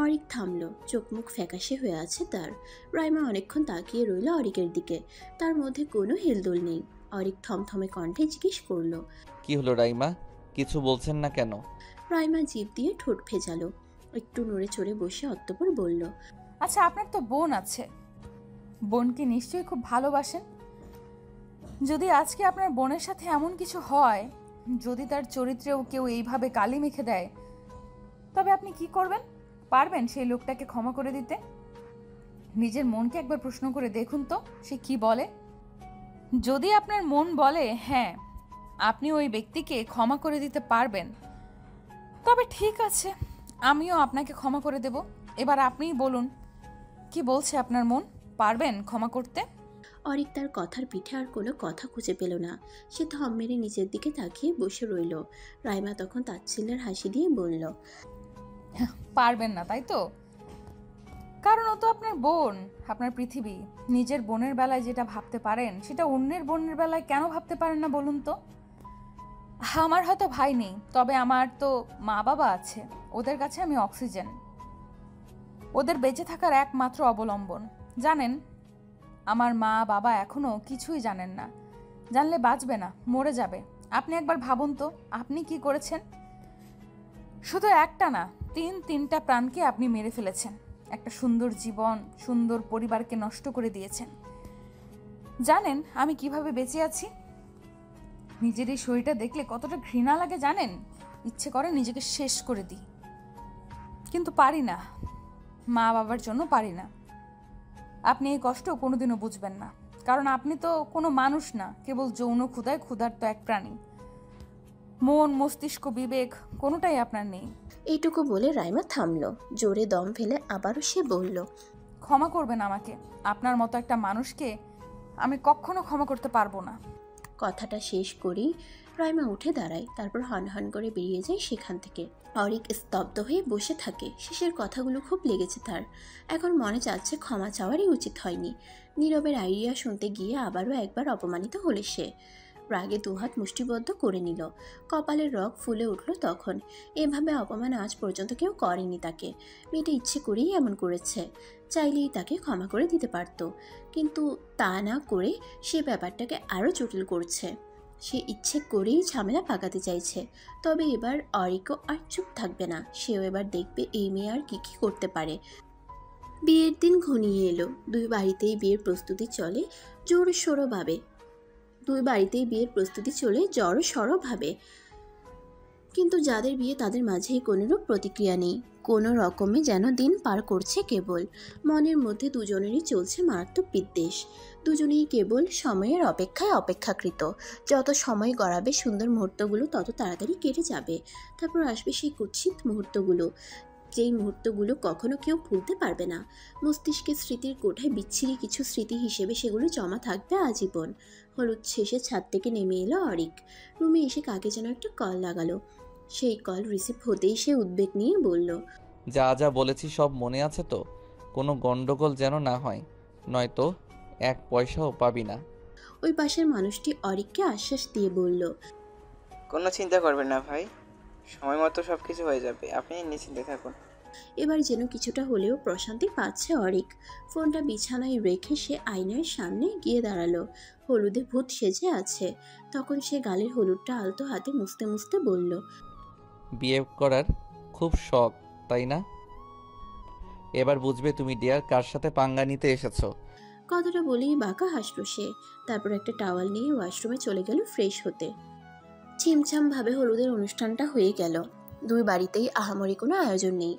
অরিক থামলো, চোখ মুখ ফ্যাকাশে হয়ে আছে তার। রাইমা অনেকক্ষণ তাকিয়ে রইল অরিকের দিকে, তার মধ্যে কোনো হেলদোল নেই। অরিক থমথমে কণ্ঠে জিজ্ঞেস করলো, কি হলো রাইমা, কিছু বলছেন না কেন? রাইমা জিভ দিয়ে ঠোঁট ভেজালো, একটু নড়ে চড়ে বসে অতঃপর বলল, আচ্ছা, আপনার তো বোন আছে, বোনকে নিশ্চয়ই খুব ভালোবাসেন। যদি আজকে আপনার বোনের সাথে এমন কিছু হয়, যদি তার চরিত্রেও কেউ এইভাবে কালি মেখে দেয়, তবে আপনি কি করবেন? পারবেন সেই লোকটাকে ক্ষমা করে দিতে? নিজের মনকে একবার প্রশ্ন করে দেখুন তো, সে কি বলে। যদি আপনার মন বলে হ্যাঁ, আপনি ওই ব্যক্তিকে ক্ষমা করে দিতে পারবেন, তবে ঠিক আছে, আমিও আপনাকে ক্ষমা করে দেব। এবার আপনিই বলুন, কি বলছে আপনার মন? পারবেন ক্ষমা করতে? অরিক তার কথার পিঠে আর কোনো কথা খুঁজে পেল না। সে থম মেরে নিচের দিকে তাকিয়ে বসে রইল। রাইমা তখন তাচ্ছিল্যের হাসি দিয়ে বলল, পারবেন না তাই তো? কারণ ও তো আপনার বোন, আপনার পৃথিবী। নিজের বোনের বেলায় যেটা ভাবতে পারেন, সেটা অন্যের বোনের বেলায় কেন ভাবতে পারেন না বলুন তো? আমার হয়তো ভাই নেই, তবে আমার তো মা বাবা আছে। ওদের কাছে আমি অক্সিজেন, ওদের বেঁচে থাকার একমাত্র অবলম্বন। জানেন, আমার মা বাবা এখনো কিছুই জানেন না। জানলে বাঁচবে না, মরে যাবে। আপনি একবার ভাবুন তো, আপনি কি করেছেন? শুধু একটা না, তিনটা প্রাণকে আপনি মেরে ফেলেছেন। একটা সুন্দর জীবন, সুন্দর পরিবারকে নষ্ট করে দিয়েছেন। জানেন আমি কিভাবে বেঁচে আছি? নিজের এই শরীরটা দেখলে কতটা ঘৃণা লাগে জানেন? ইচ্ছে করে নিজেকে শেষ করে দিই, কিন্তু পারি না। মা বাবার জন্য পারি না। আপনি এই কষ্ট কোনোদিনও বুঝবেন না, কারণ আপনি তো কোনো মানুষ না, কেবল যৌন ক্ষুধায় ক্ষুধার্ত এক প্রাণী। মন, মস্তিষ্ক, বিবেক কোনোটাই আপনার নেই। এইটুকু বলে রাইমা থামলো। জোরে দম ফেলে আবারও সে বলল, ক্ষমা করবেন আমাকে। আপনার মতো একটা মানুষকে আমি কখনো ক্ষমা করতে পারবো না। কথাটা শেষ করেই রাইমা উঠে দাঁড়ায়, তারপর হন করে বেরিয়ে যায় সেখান থেকে। অরিক স্তব্ধ হয়ে বসে থাকে। শেষের কথাগুলো খুব লেগেছে তার। এখন মনে চাচ্ছে ক্ষমা চাওয়ারই উচিত হয়নি। নীরবের আইডিয়া শুনতে গিয়ে আবারও একবার অপমানিত হলে সে। রাগে দুহাত মুষ্টিবদ্ধ করে নিল, কপালের রগ ফুলে উঠল তখন। এভাবে অপমান আজ পর্যন্ত কেউ করেনি তাকে। মেয়েটা ইচ্ছে করেই এমন করেছে, চাইলেই তাকে ক্ষমা করে দিতে পারত, কিন্তু তা না করে সে ব্যাপারটাকে আরও জটিল করছে। সে ইচ্ছে করেই ঝামেলা পাকাতে চাইছে। তবে এবার অরিকও আর চুপ থাকবে না, সেও এবার দেখবে এই মেয়ে আর কি কি করতে পারে। বিয়ের দিন ঘনিয়ে এলো। দুই বাড়িতেই বিয়ের প্রস্তুতি চলে জড়সড়ভাবে। কিন্তু যাদের বিয়ে তাদের মাঝেই কোনোরূপ প্রতিক্রিয়া নেই। কোনো রকমে যেন দিন পার করছে কেবল। মনের মধ্যে দুজনেরই চলছে মারাত্মক বিদ্বেষ। দুজনেই কেবল সময়ের অপেক্ষায় অপেক্ষাকৃত। যত সময় গড়াবে সুন্দর মুহূর্তগুলো তত তাড়াতাড়ি কেটে যাবে। তারপর আসবে সেই কুৎসিত মুহূর্তগুলো, যেই মুহূর্তগুলো কখনো কেউ ভুলতে পারবে না। মস্তিষ্কের স্মৃতির কোঠায় বিচ্ছিরি কিছু স্মৃতি হিসেবে সেগুলো জমা থাকবে আজীবন। হলুদ শেষে ছাদ থেকে নেমে এলো অরিক। রুমে এসে কাকে যেন একটা কল লাগালো। সেই কল রিসিভ হতেই সে উদ্বেগ নিয়ে বলল, যা যা বলেছি সব মনে আছে তো? কোনো গন্ডগোল যেন না হয়, নয়তো এক পয়সাও পাবি না। ওই পাশের মানুষটি অরিককে আশ্বাস দিয়ে বলল, কোনো চিন্তা করবেন না ভাই, সময় মতো সব কিছু হয়ে যাবে, আপনি নিশ্চিন্তে থাকুন। এবার যেন কিছুটা হলেও প্রশান্তি পাচ্ছে অরিক। ফোনটা বিছানায় রেখে সে আয়নার সামনে গিয়ে দাঁড়ালো। হলুদে ভূত সেজে আছে। তখন সে গালের হলুদটা আলতো হাতে মুছতে মুছতে বলল, বিয়ে করার খুব শখ তাই না? এবার বুঝবে তুমি ডিয়ার কার সাথে পাঙ্গা নিতে এসেছো। কথাটা বলেই বাঁকা হাসল সে। তারপর একটা টাওয়াল নিয়ে ওয়াশরুমে চলে গেল ফ্রেশ হতে। ছিমছাম ভাবে হলুদের অনুষ্ঠানটা হয়ে গেল। দুই বাড়িতেই আহামরি কোনো আয়োজন নেই।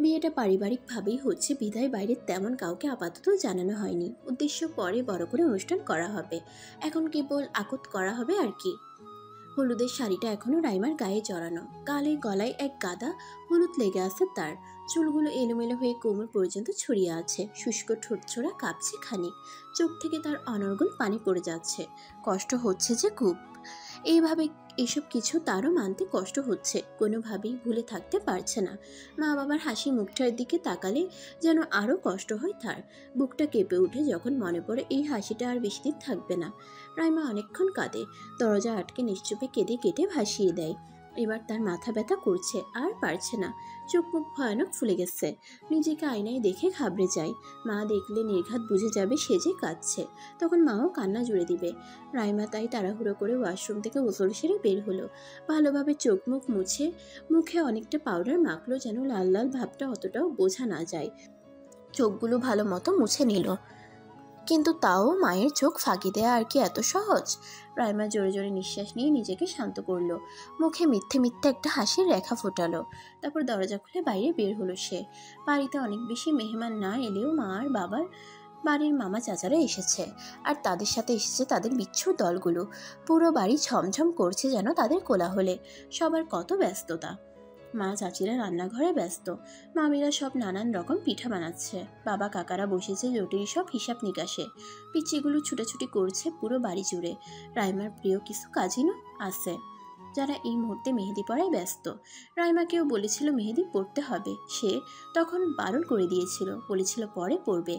বিয়েটা পারিবারিকভাবেই হচ্ছে বিধায় বাইরে তেমন কাউকে আপাতত জানানো হয়নি। উদ্দেশ্য পরে বড় করে অনুষ্ঠান করা হবে, এখন কেবল আকত করা হবে আর কি। হলুদের শাড়িটা এখনো রাইমার গায়ে জড়ানো, গালে গলায় এক গাদা হলুদ লেগে আছে তার। চুলগুলো এলোমেলো হয়ে কোমর পর্যন্ত ছড়িয়ে আছে। শুষ্ক ঠোঁটছোড়া কাঁপছে খানিক, চোখ থেকে তার অনর্গল পানি পড়ে যাচ্ছে। কষ্ট হচ্ছে যে খুব। এইভাবে এসব কিছু তারও মানতে কষ্ট হচ্ছে, কোনোভাবেই ভুলে থাকতে পারছে না। মা বাবার হাসি মুখটার দিকে তাকালে যেন আরও কষ্ট হয় তার। বুকটা কেঁপে উঠে যখন মনে পড়ে এই হাসিটা আর বেশি দিন থাকবে না। রাইমা অনেকক্ষণ কাঁদে, দরজা আটকে নিশ্চুপে কেঁদে কেটে ভাসিয়ে দেয়। এবার তার মাথা ব্যথা করছে, আর পারছে না। চোখ মুখ ভয়ানক ফুলে গেছে। নিজেকে আয়নায় দেখে ঘাবড়ে যায়। মা দেখলে নির্ঘাত বুঝে যাবে সে যে কাঁদছে, তখন মাও কান্না জুড়ে দিবে। রাইমা তাই তাড়াহুড়ো করে ওয়াশরুম থেকে গোসল সেরে বের হলো। ভালোভাবে চোখ মুখ মুছে মুখে অনেকটা পাউডার মাখলো, যেন লাল লাল ভাবটা অতটাও বোঝা না যায়। চোখগুলো ভালো মতো মুছে নিল, কিন্তু তাও মায়ের চোখ ফাঁকি দেয়া আর কি এত সহজ? রাইমা জোরে জোরে নিঃশ্বাস নিয়ে নিজেকে শান্ত করলো। মুখে মিথ্যে মিথ্যে একটা হাসির রেখা ফোটালো। তারপর দরজা খুলে বাইরে বের হলো সে। বাড়িতে অনেক বেশি মেহমান না এলেও মা আর বাবার বাড়ির মামা চাচারা এসেছে, আর তাদের সাথে এসেছে তাদের বিচ্ছুর দলগুলো। পুরো বাড়ি ঝমঝম করছে যেন তাদের কোলাহলে। সবার কত ব্যস্ততা। মা চাচিরা রান্নাঘরে ব্যস্ত, মামিরা সব নানান রকম পিঠা বানাচ্ছে, বাবা কাকারা বসেছে জটিল সব হিসাব নিকাশে। পিচিগুলো ছুটাছুটি করছে পুরো বাড়ি জুড়ে। রাইমার প্রিয় কিছু কাজিনও আছে যারা এই মুহূর্তে মেহেদি পড়ায় ব্যস্ত। রাইমাকেও বলেছিল মেহেদি পড়তে হবে, সে তখন বারণ করে দিয়েছিল, বলেছিল পরে পড়বে।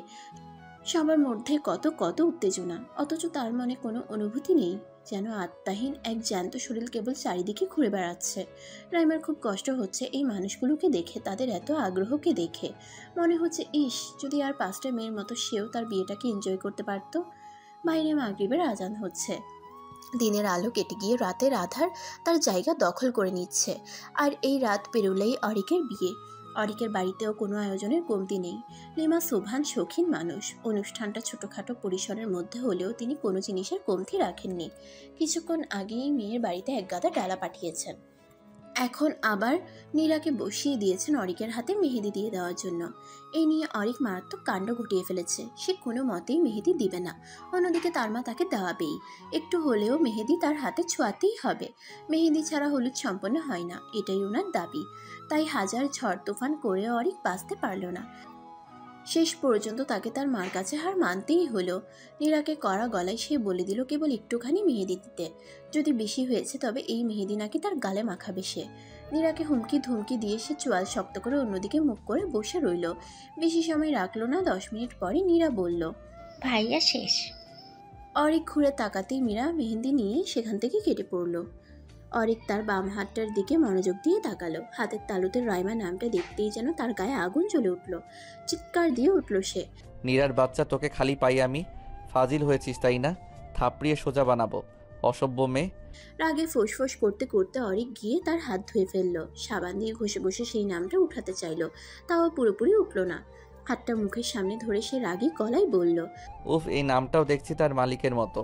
সবার মধ্যে কত কত উত্তেজনা, অথচ তার মনে কোনো অনুভূতি নেই, যেন আত্মাহীন এক জ্যান্ত শরীর কেবল চারিদিকে ঘুরে বেড়াচ্ছে। রাইমার খুব কষ্ট হচ্ছে এই মানুষগুলোকে দেখে, তাদের এত আগ্রহকে দেখে। মনে হচ্ছে ইস, যদি আর 5টা মেয়ের মতো সেও তার বিয়েটাকে এনজয় করতে পারত। বাইরে মাগরিবের আজান হচ্ছে। দিনের আলো কেটে গিয়ে রাতের আধার তার জায়গা দখল করে নিচ্ছে। আর এই রাত পেরোলেই অরিকের বিয়ে। অরিকের বাড়িতেও কোনো আয়োজনের কমতি নেই। লিমা সোভান শৌখিন মানুষ। অনুষ্ঠানটা ছোটোখাটো পরিসরের মধ্যে হলেও তিনি কোনো জিনিসের কমতি রাখেননি। কিছুক্ষণ আগেই মেয়ের বাড়িতে এক গাদা ডালা পাঠিয়েছেন। এখন আবার নীরাকে বসিয়ে দিয়েছেন অরিকের হাতে মেহেদি দিয়ে দেওয়ার জন্য। এই নিয়ে অরিক মারাত্মক কাণ্ড ঘটিয়ে ফেলেছে। সে কোনো মতেই মেহেদি দিবে না। অন্যদিকে তার মা তাকে দেওয়াবেই। একটু হলেও মেহেদি তার হাতে ছোঁয়াতেই হবে। মেহেদি ছাড়া হলুদ সম্পন্ন হয় না, এটাই ওনার দাবি। তাই হাজার ঝড় তুফান করে অরিক বাঁচতে পারল না। শেষ পর্যন্ত তাকে তার মার কাছে হার মানতেই হলো। নীরাকে কড়া গলায় সে বলে দিল কেবল একটুখানি মেহেদি দিতে, যদি বেশি হয়েছে তবে এই মেহেদি নাকি তার গালে মাখাবে সে। নীরাকে হুমকি ধুমকি দিয়ে সে চোয়াল শক্ত করে অন্যদিকে মুখ করে বসে রইল। বেশি সময় রাখলো না। 10 মিনিট পরে নীরা বলল, ভাইয়া শেষ। অরিক ঘুরে তাকাতেই মীরা মেহেদি নিয়ে সেখান থেকে কেটে পড়ল। অরিক তার বাম হাতটার দিকে মনোযোগ দিয়ে তাকালো। হাতের তালুতে রাইমা নামটা দেখতেই যেন তার গায়ে আগুন জ্বলে উঠল। চিৎকার দিয়ে উঠল সে, নীরার বাচ্চা, তোকে খালি পাই আমি। ফাজিল হয়েছিস তাই না? থাপড়িয়ে সোজা বানাবো, অসভ্য মেয়ে। রাগে ফোঁস করতে করতে অরিক গিয়ে তার হাত ধুয়ে ফেলল। সাবান দিয়ে ঘষে ঘষে সেই নামটা উঠাতে চাইল, তাও পুরোপুরি উঠল না। হাতটা মুখের সামনে ধরে সে রাগী গলায় বলল, উফ, এই নামটাও দেখছি তার মালিকের মতো।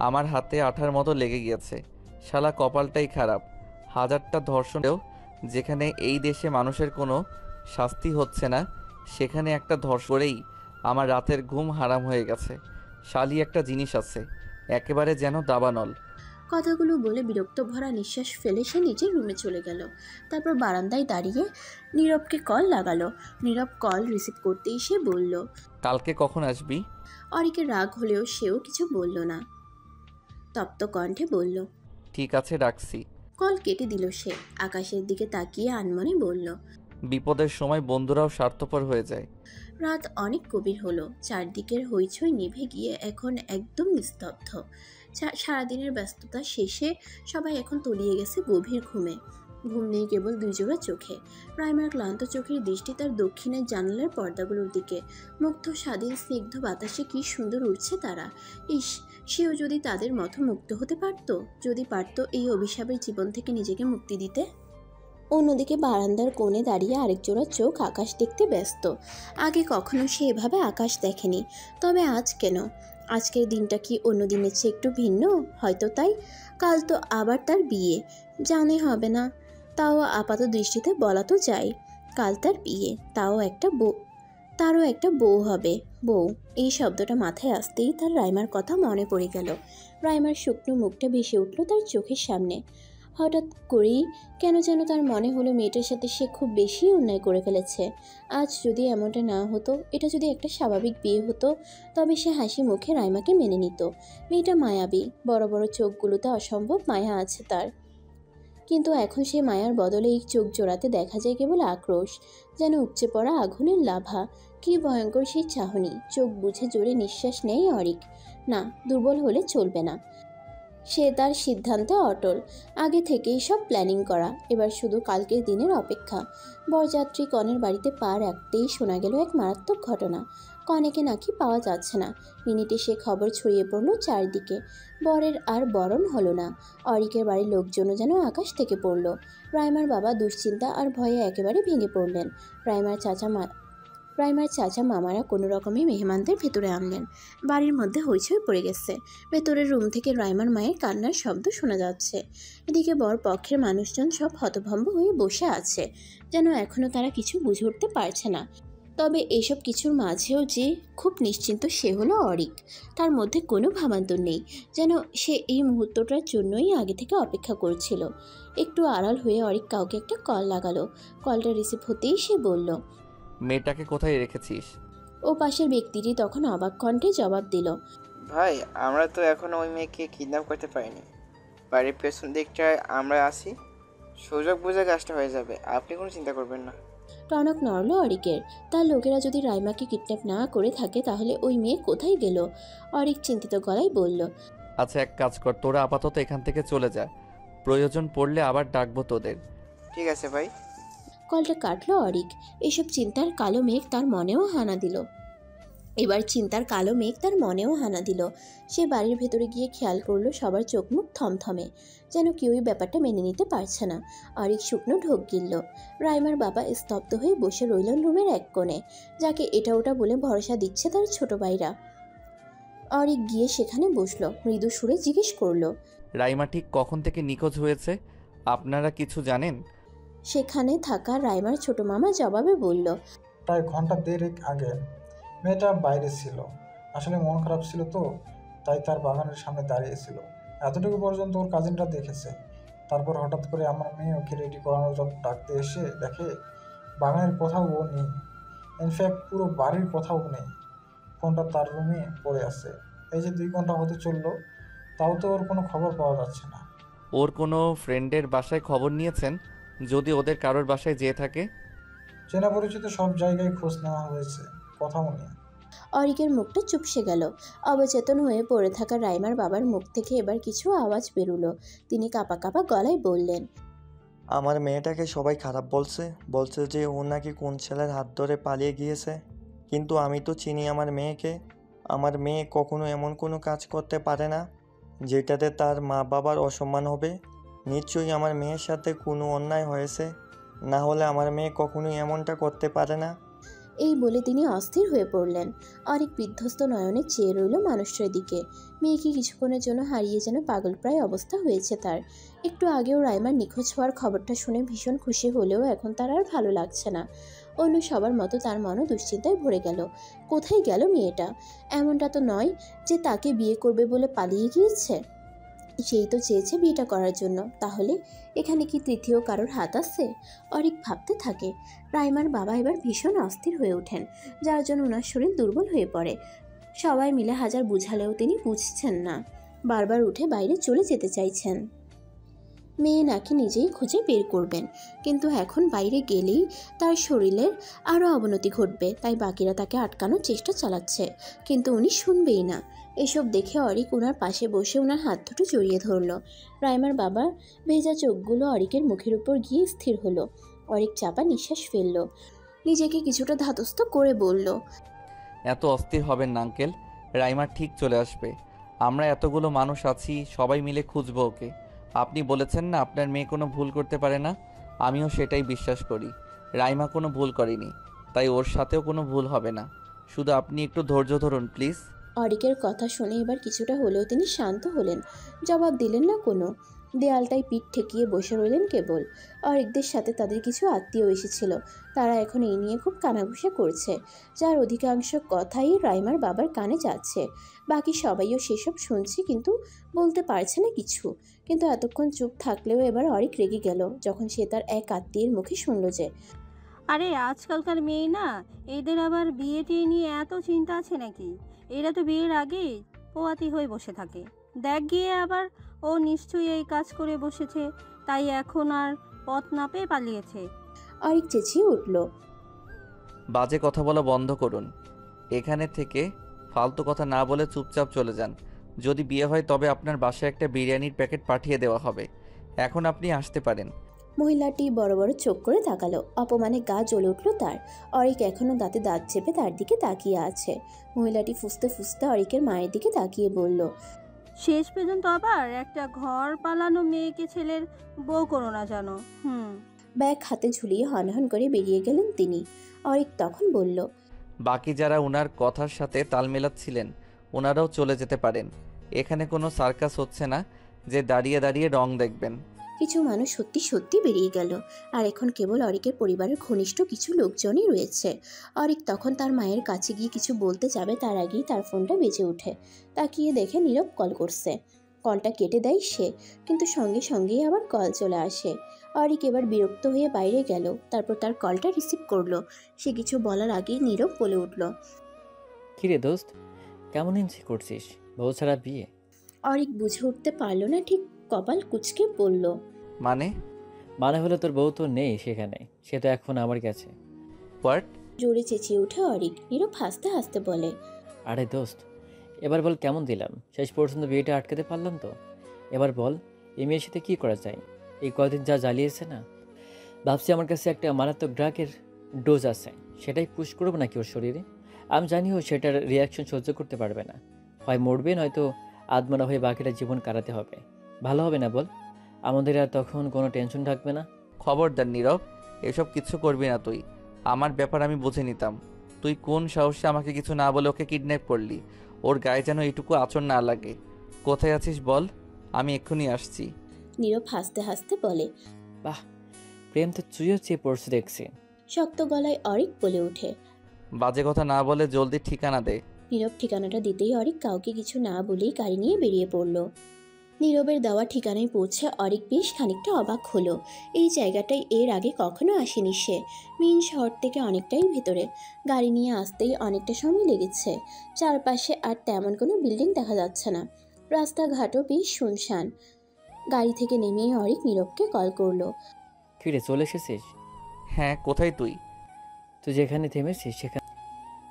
আমার হাতে আঠার মতো লেগে গিয়েছে। শালা কপালটাই খারাপ। 1000টা ধর্ষণেও যেখানে এই দেশে মানুষের কোনো শাস্তি হচ্ছে না, সেখানে একটা ধর্ষণ করেই আমার রাতের ঘুম হারাম হয়ে গেছে। শালি একটা জিনিস আছে, একেবারে যেন দাবানল। কথাগুলো বলে বিরক্ত ভরা নিঃশ্বাস ফেলে সে নিজের রুমে চলে গেল। তারপর বারান্দায় দাঁড়িয়ে নীরবকে কল লাগালো। নীরব কল রিসিভ করতেই সে বলল, কালকে কখন আসবি? অরিকের রাগ হলেও সেও কিছু বলল না, তপ্ত কণ্ঠে বলল, ঠিক আছে, রাখছি। কল কেটে দিল সে। আকাশের দিকে তাকিয়ে আনমনে বলল, বিপদের সময় বন্ধুরাও স্বার্থপর হয়ে যায়। রাত অনেক গভীর হলো। চারদিকের হইচই নিভে গিয়ে এখন একদম নিস্তব্ধ। সারাদিনের ব্যস্ততা শেষে সবাই এখন তলিয়ে গেছে গভীর ঘুমে। ঘুম নেই কেবল 2 জোড়া চোখে। রাইমার ক্লান্ত চোখের দৃষ্টি তার দক্ষিণের জানালার পর্দাগুলোর দিকে। মুগ্ধ স্বাধীন স্নিগ্ধ বাতাসে কি সুন্দর উঠছে তারা। ইস, সেও যদি তাদের মতো মুক্ত হতে পারত, যদি পারত এই অভিশাপের জীবন থেকে নিজেকে মুক্তি দিতে। অন্যদিকে বারান্দার কোণে দাঁড়িয়ে আরেক জোড়া চোখ আকাশ দেখতে ব্যস্ত। আগে কখনো সে এভাবে আকাশ দেখেনি। তবে আজ কেন? আজকের দিনটা কি অন্য দিনের চেয়ে একটু ভিন্ন? হয়তো তাই। কাল তো আবার তার বিয়ে, জানে হবে না, তাও আপাত দৃষ্টিতে বলা তো যায়। কাল তার বিয়ে, তারও একটা বউ হবে। বউ, এই শব্দটা মাথায় আসতেই তার রাইমার কথা মনে পড়ে গেল। রাইমার শুকনো মুখটা ভেসে উঠল তার চোখের সামনে। হঠাৎ করেই কেন যেন তার মনে হলো মেয়েটার সাথে সে খুব বেশি অন্যায় করে ফেলেছে। আজ যদি এমনটা না হতো, এটা যদি একটা স্বাভাবিক বিয়ে হতো, তবে সে হাসি মুখে রাইমাকে মেনে নিত। মেয়েটা মায়াবী, বড় বড় চোখগুলোতে অসম্ভব মায়া আছে তার। কিন্তু এখন সে মায়ার বদলে এই চোখ জোড়াতে দেখা যায় কেবল আক্রোশ, যেন উপচে পড়া আগুনের লাভা। কি ভয়ঙ্কর সেই চাহনি! চোখ বুঝে জোরে নিঃশ্বাস নেয় অরিক। না, দুর্বল হলে চলবে না। সে তার সিদ্ধান্তে অটল। আগে থেকেই সব প্ল্যানিং করা, এবার শুধু কালকের দিনের অপেক্ষা। বরযাত্রী কনের বাড়িতে পা রাখতেই শোনা গেল এক মারাত্মক ঘটনা। কনেকে নাকি পাওয়া যাচ্ছে না। মিনিটে সে খবর ছড়িয়ে পড়ল চারদিকে। বরের আর বরণ হলো না। অরিকের বাড়ির লোকজনও যেন আকাশ থেকে পড়ল। রাইমার বাবা দুশ্চিন্তা আর ভয়ে একেবারে ভেঙে পড়লেন। রাইমার চাচা মামারা কোনো রকমে মেহমানদের ভেতরে আনলেন। বাড়ির মধ্যে হইচই পড়ে গেছে। ভেতরের রুম থেকে রাইমার মায়ের কান্নার শব্দ শোনা যাচ্ছে। এদিকে বর পক্ষের মানুষজন সব হতভম্ব হয়ে বসে আছে, যেন এখনও তারা কিছু বুঝে উঠতে পারছে না। তবে এসব কিছুর মাঝেও যে খুব নিশ্চিন্ত সে হলো অরিক। তার মধ্যে কোনো ভাবান্তর নেই, যেন সে এই মুহূর্তটার জন্যই আগে থেকে অপেক্ষা করছিল। একটু আড়াল হয়ে অরিক কাউকে একটা কল লাগালো। কলটা রিসিভ হতেই সে বলল, মেয়েটাকে কোথায় রেখেছিস? ও পাশের ব্যক্তিটি তখন অবাক কণ্ঠে জবাব দিল, ভাই, আমরা তো এখনো ওই মেয়েকে কিডন্যাপ করতে পারিনি। বাড়ির পেছন দিকটায় আমরা আছি, সুযোগ বুঝে কাজটা হয়ে যাবে, আপনি কোনো চিন্তা করবেন না। টনক নড়ল অরিকের। তার লোকেরা যদি রাইমাকে কিডন্যাপ না করে থাকে তাহলে ওই মেয়ে কোথায় গেল? অরিক চিন্তিত গলায় বলল, আচ্ছা, এক কাজ কর, তোরা আপাতত এখান থেকে চলে যা, প্রয়োজন পড়লে আবার ডাকবো তোদের। ঠিক আছে ভাই। কলটা কাটল অরিক। এসব চিন্তার কালো মেঘ তার মনেও হানা দিল। সে বাড়ির ভেতরে গিয়ে খেয়াল করলো সবার চোখ মুখ থমথমে, যেন কেউই ব্যাপারটা মেনে নিতে পারছে না। অরিক শুকনো ঢোক গিলল। রাইমার বাবা স্তব্ধ হয়ে বসে রইলেন রুমের এক কোণে, যাকে এটা ওটা বলে ভরসা দিচ্ছে তার ছোট ভাইরা। অরিক গিয়ে সেখানে বসলো, মৃদু সুরে জিজ্ঞেস করলো, রাইমা ঠিক কখন থেকে নিখোঁজ হয়েছে আপনারা কিছু জানেন? সেখানে থাকা রাইমার ছোট মামা জবাবে বলল, প্রায় ঘন্টা দেড়েক আগে। মেয়েটা বাইরে ছিল, আসলে মন খারাপ ছিল তো, তাই তার বাগানের সামনে দাঁড়িয়েছিল। এতটুকু পর্যন্ত ওর কাজিনরা দেখেছে। তারপর হঠাৎ করে আমার মেয়ে ওকে রেডি করানোর জন্য ডাকতে এসে দেখে বাগানের কোথাও ও নেই। ইনফ্যাক্ট পুরো বাড়ির কোথাও নেই। ফোনটা তার রুমে পড়ে আছে। এই যে 2 ঘন্টা হতে চললো, তাও তো ওর কোনো খবর পাওয়া যাচ্ছে না। ওর কোনো ফ্রেন্ডের বাসায় খবর নিয়েছেন? যদি ওদের কারোর বাসায় যেয়ে থাকে? চেনা পরিচিত সব জায়গায় খোঁজ নেওয়া হয়েছে, কথাও নেই। অরিকের মুখটা চুপসে গেল। অবচেতন হয়ে পড়ে থাকা রাইমার বাবার মুখ থেকে এবার কিছু আওয়াজ বেরুলো। তিনি কাঁপা কাঁপা গলায় বললেন, আমার মেয়েটাকে সবাই খারাপ বলছে যে ও নাকি কোন ছেলের হাত ধরে পালিয়ে গিয়েছে। কিন্তু আমি তো চিনি আমার মেয়েকে। আমার মেয়ে কখনো এমন কোনো কাজ করতে পারে না যেটাতে তার মা বাবার অসম্মান হবে। নিশ্চয়ই আমার মেয়ের সাথে কোনো অন্যায় হয়েছে, না হলে আমার মেয়ে কখনোই এমনটা করতে পারে না। এই বলে তিনি অস্থির হয়ে পড়লেন। অরিক বিধ্বস্ত নয়নে চেয়ে রইল মানুষটার দিকে। মেয়েকে কিছুক্ষণের জন্য হারিয়ে যেন পাগলপ্রায় অবস্থা হয়েছে তার। একটু আগেও রাইমার নিখোঁজ হওয়ার খবরটা শুনে ভীষণ খুশি হলেও এখন তার আর ভালো লাগছে না। অন্য সবার মতো তার মনও দুশ্চিন্তায় ভরে গেল। কোথায় গেল মেয়েটা? এমনটা তো নয় যে তাকে বিয়ে করবে বলে পালিয়ে গিয়েছে। সেই তো চেয়েছে বিয়েটা করার জন্য। তাহলে এখানে কি তৃতীয় কারোর হাত আছে? অরিক ভাবতে থাকে। রাইমার বাবা এবার ভীষণ অস্থির হয়ে ওঠেন, যার জন্য ওনার শরীর দুর্বল হয়ে পড়ে। সবাই মিলে হাজার বুঝালেও তিনি বুঝছেন না। বারবার উঠে বাইরে চলে যেতে চাইছেন। মেয়ে নাকি নিজেই খুঁজে বের করবেন, কিন্তু এখন বাইরে গেলেই তার শরীরের আরও অবনতি ঘটবে, তাই বাকিরা তাকে আটকানোর চেষ্টা চালাচ্ছে, কিন্তু উনি শুনবেই না। এসব দেখে অরিক ওনার পাশে বসে ওনার হাত দুটো জড়িয়ে ধরল। রাইমার বাবার ভেজা চোখগুলো অরিকের মুখের উপর গিয়ে স্থির হলো। অরিক চাপা নিঃশ্বাস ফেলল, নিজেকে কিছুটা ধাতস্থ করে বলল, এত অস্থির হবেন না আঙ্কেল, রাইমা ঠিক চলে আসবে। আমরা এতগুলো মানুষ আছি, সবাই মিলে খুঁজবো ওকে। আপনি বলেছেন না আপনার মেয়ে কোনো ভুল করতে পারে না, আমিও সেটাই বিশ্বাস করি। রাইমা কোনো ভুল করেনি, তাই ওর সাথেও কোনো ভুল হবে না। শুধু আপনি একটু ধৈর্য ধরুন প্লিজ। অরিকের কথা শুনে এবার কিছুটা হলেও তিনি শান্ত হলেন। জবাব দিলেন না কোনো। দেয়ালটায় পিঠ ঠেকিয়ে বসে রইলেন কেবল। অরিকদের সাথে তাদের কিছু আত্মীয় এসেছিল, তারা এখন এই নিয়ে খুব কানাঘুষা করছে, যার অধিকাংশ কথাই রাইমার বাবার কানে যাচ্ছে। বাকি সবাইও সেসব শুনছে, কিন্তু বলতে পারছে না কিছু। কিন্তু এতক্ষণ চুপ থাকলেও এবার অরিক রেগে গেল যখন সে তার এক আত্মীয়ের মুখে শুনল যে, আরে আজকালকার মেয়ে না, এদের আবার বিয়ে টিয়ে নিয়ে এত চিন্তা আছে নাকি? এরা তো বিয়ের আগেই পোয়াতি হয়ে বসে থাকে। দেখ গিয়ে আবার ও নিশ্চয়ই এই কাজ করে বসেছে, তাই এখন আর পথ না পেয়ে পালিয়েছে। অরিক চেঁচিয়ে উঠল, বাজে কথা বলা বন্ধ করুন। এখানে থেকে ফালতু কথা না বলে চুপচাপ চলে যান, যদি বিয়ে হয় তবে আপনার বাসায় একটা বিরিয়ানির প্যাকেট পাঠিয়ে দেওয়া হবে। এখন আপনি আসতে পারেন। মহিলাটি বড় বড় চোখ করে তাকালো। অপমানে গা জ্বলে উঠল তার। অরিক এখনো দাঁতে দাঁত চেপে তার দিকে তাকিয়ে আছে। মহিলাটি ফুঁসতে ফুঁসতে অরিকের মায়ের দিকে তাকিয়ে বলল, শেষ পর্যন্ত আবার একটা ঘর পালানো মেয়েকে ছেলের বউ করো না জানো। ব্যাগ হাতে ঝুলিয়ে হনহন করে বেরিয়ে গেলেন তিনি। অরিক তখন বলল, বাকি যারা ওনার কথার সাথে তাল মেলাচ্ছিলেন ওনারাও চলে যেতে পারেন। এখানে কোনো সার্কাস হচ্ছে না যে দাঁড়িয়ে দাঁড়িয়ে রং দেখবেন। কিছু মানুষ সত্যি সত্যি বেরিয়ে গেল। আর এখন কেবল অরিকের পরিবারের ঘনিষ্ঠ কিছু লোকজনই রয়েছে। অরিক তখন তার মায়ের কাছে গিয়ে কিছু বলতে যাবে তার আগেই তার ফোনটা বেজে ওঠে। তাকিয়ে দেখে নীরব কল করছে। কলটা কেটে দেয় সে, কিন্তু সঙ্গে সঙ্গেই আবার কল চলে আসে। অরিক এবার বিরক্ত হয়ে বাইরে গেল। তারপর তার কলটা রিসিভ করলো। সে কিছু বলার আগেই নীরব বলে উঠল, কিরে দোস্ত, কেমন ইঞ্চি করছিস? বউ ছাড়া বিয়ে? অরিক বুঝে উঠতে পারল না ঠিক, কপাল কুঁচকে বলল, মানে হলো তোর বউ তো নেই সেখানে, সে তো এখন আমার কাছে। হোয়াট? জোরে চেঁচিয়ে ওঠে অরিক। নীরব হাসতে হাসতে বলে, আরে দোস্ত, এবার বল কেমন দিলাম? শেষ পর্যন্ত বিয়েটা আটকাতে পারলাম তো। এবার বল এই মেয়ের সাথে কী করা যায়? এই কদিন যা জ্বালিয়েছে না, ভাবছি আমার কাছে একটা মারাত্মক ড্রাগের ডোজ আছে, সেটাই পুশ করবো নাকি ওর শরীরে। আমি জানি ও সেটার রিয়াকশন সহ্য করতে পারবে না, হয় মরবে নয়তো আদমরা হয়ে বাকিটা জীবন কাটাতে হবে। ভালো হবে না বল? আমাদের আর তখন কোনো টেনশন থাকবে না। খবরদার নীরব, এসব কিছু করবি না তুই। আমার ব্যাপার আমি বুঝে নিতাম। তুই কোন সাহসে আমাকে কিছু না বলে ওকে কিডন্যাপ করলি? ওর গায়ে যেন এইটুকু আঁচড় না লাগে। কোথায় আছিস বল, আমি এক্ষুনি আসছি। নীরব হাসতে হাসতে বলে, বাহ, প্রেম তো চুইও চেয়ে পড়ছে দেখছি। শক্ত গলায় অরিক বলে ওঠে, বাজে কথা না বলে জলদি ঠিকানা দে। নীরব ঠিকানাটা দিতেই অরিক কাউকে কিছু না বলেই গাড়ি নিয়ে বেরিয়ে পড়ল। নীরবের দেওয়া ঠিকানায় পৌঁছে অরিক বেশ খানিকটা অবাক হলো। এই জায়গাটায় এর আগে কখনো আসেনি সে। মেইন শহর থেকে অনেকটাই ভেতরে। গাড়ি নিয়ে আসতেই অনেকটা সময় লেগেছে। চারপাশে আর তেমন কোনো বিল্ডিং দেখা যাচ্ছে না। রাস্তাঘাটও বেশ শুনশান। গাড়ি থেকে নেমেই অরিক নীরবকে কল করলো। কিরে, চলে এসেছিস? হ্যাঁ, কোথায় তুই? তুই যেখানে থেমেছিস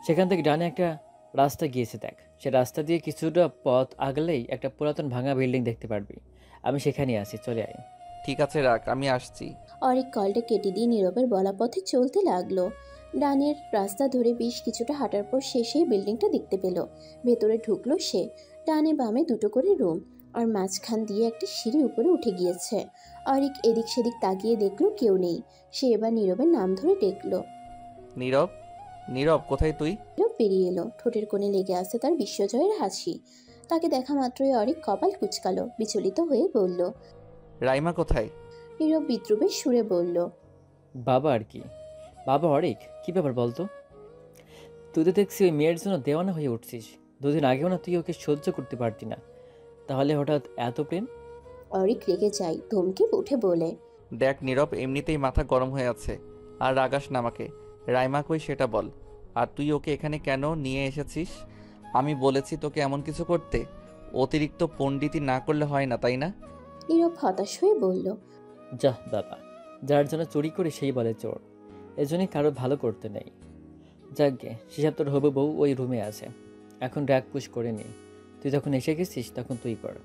সেখান থেকে ডানে একটা রাস্তা গিয়েছে দেখ। সে রাস্তা দিয়ে কিছুটা পথ আগলেই একটা পুরাতন ভাঙা বিল্ডিং দেখতে পারবি। আমি সেখানেই আছি, চলে আয়। ঠিক আছে, রাখ, আমি আসছি। অরিক কলটা কেটে দিয়ে নীরবের বলা পথে চলতে লাগলো। ডানের রাস্তা ধরে বেশ কিছুটা হাঁটার পর সে সেই বিল্ডিংটা দেখতে পেল। ভেতরে ঢুকলো সে। ডানে বামে দুটো করে রুম, আর মাঝখান দিয়ে একটা সিঁড়ি উপরে উঠে গিয়েছে। অরিক এদিক সেদিক তাকিয়ে দেখলো কেউ নেই। সে এবার নীরবের নাম ধরে ডেকলো, নীরব, নীরব, কোথায় তুই? নীরব বেরিয়ে এলো। ঠোঁটের কোণে লেগে আছে তার বিশ্বজয়ের হাসি। তাকে দেখা মাত্রই অরিক কপাল কুঁচকালো, বিচলিত হয়ে বলল, রাইমা কোথায়? নীরব বিদ্রুপের সুরে বলল, বাবা আর কি? বাবা অরিক, কী ব্যাপার বলতো? তুই তো দেখছি ওই মেয়ের জন্য দেওয়ানা হয়ে উঠছিস। দুদিন আগেও না তুই ওকে সহ্য করতে পারতি না, তাহলে হঠাৎ এত প্রেম? অরিক রেগে যায়, ধমকে উঠে বলে, দেখ নীরব, এমনিতেই মাথা গরম হয়ে আছে, আর রাগাস না আমাকে। রাইমা কই সেটা বল। আর তুই ওকে এখানে কেন নিয়ে এসেছিস? আমি বলেছি তোকে এমন কিছু করতে? অতিরিক্ত পণ্ডিতি না করলে হয় না, তাই না? নীরব হতাশ হয়ে বলল, যা বাবা, যার জন্য চুরি করে সেই বলে চোর। এজন্যই কারো ভালো করতে নেই। যাকগে, সেসব তোর হবু বউ ওই রুমে আছে, এখন ড্রাগ পুশ করে নি। তুই যখন এসে গেছিস তখন তুই কর।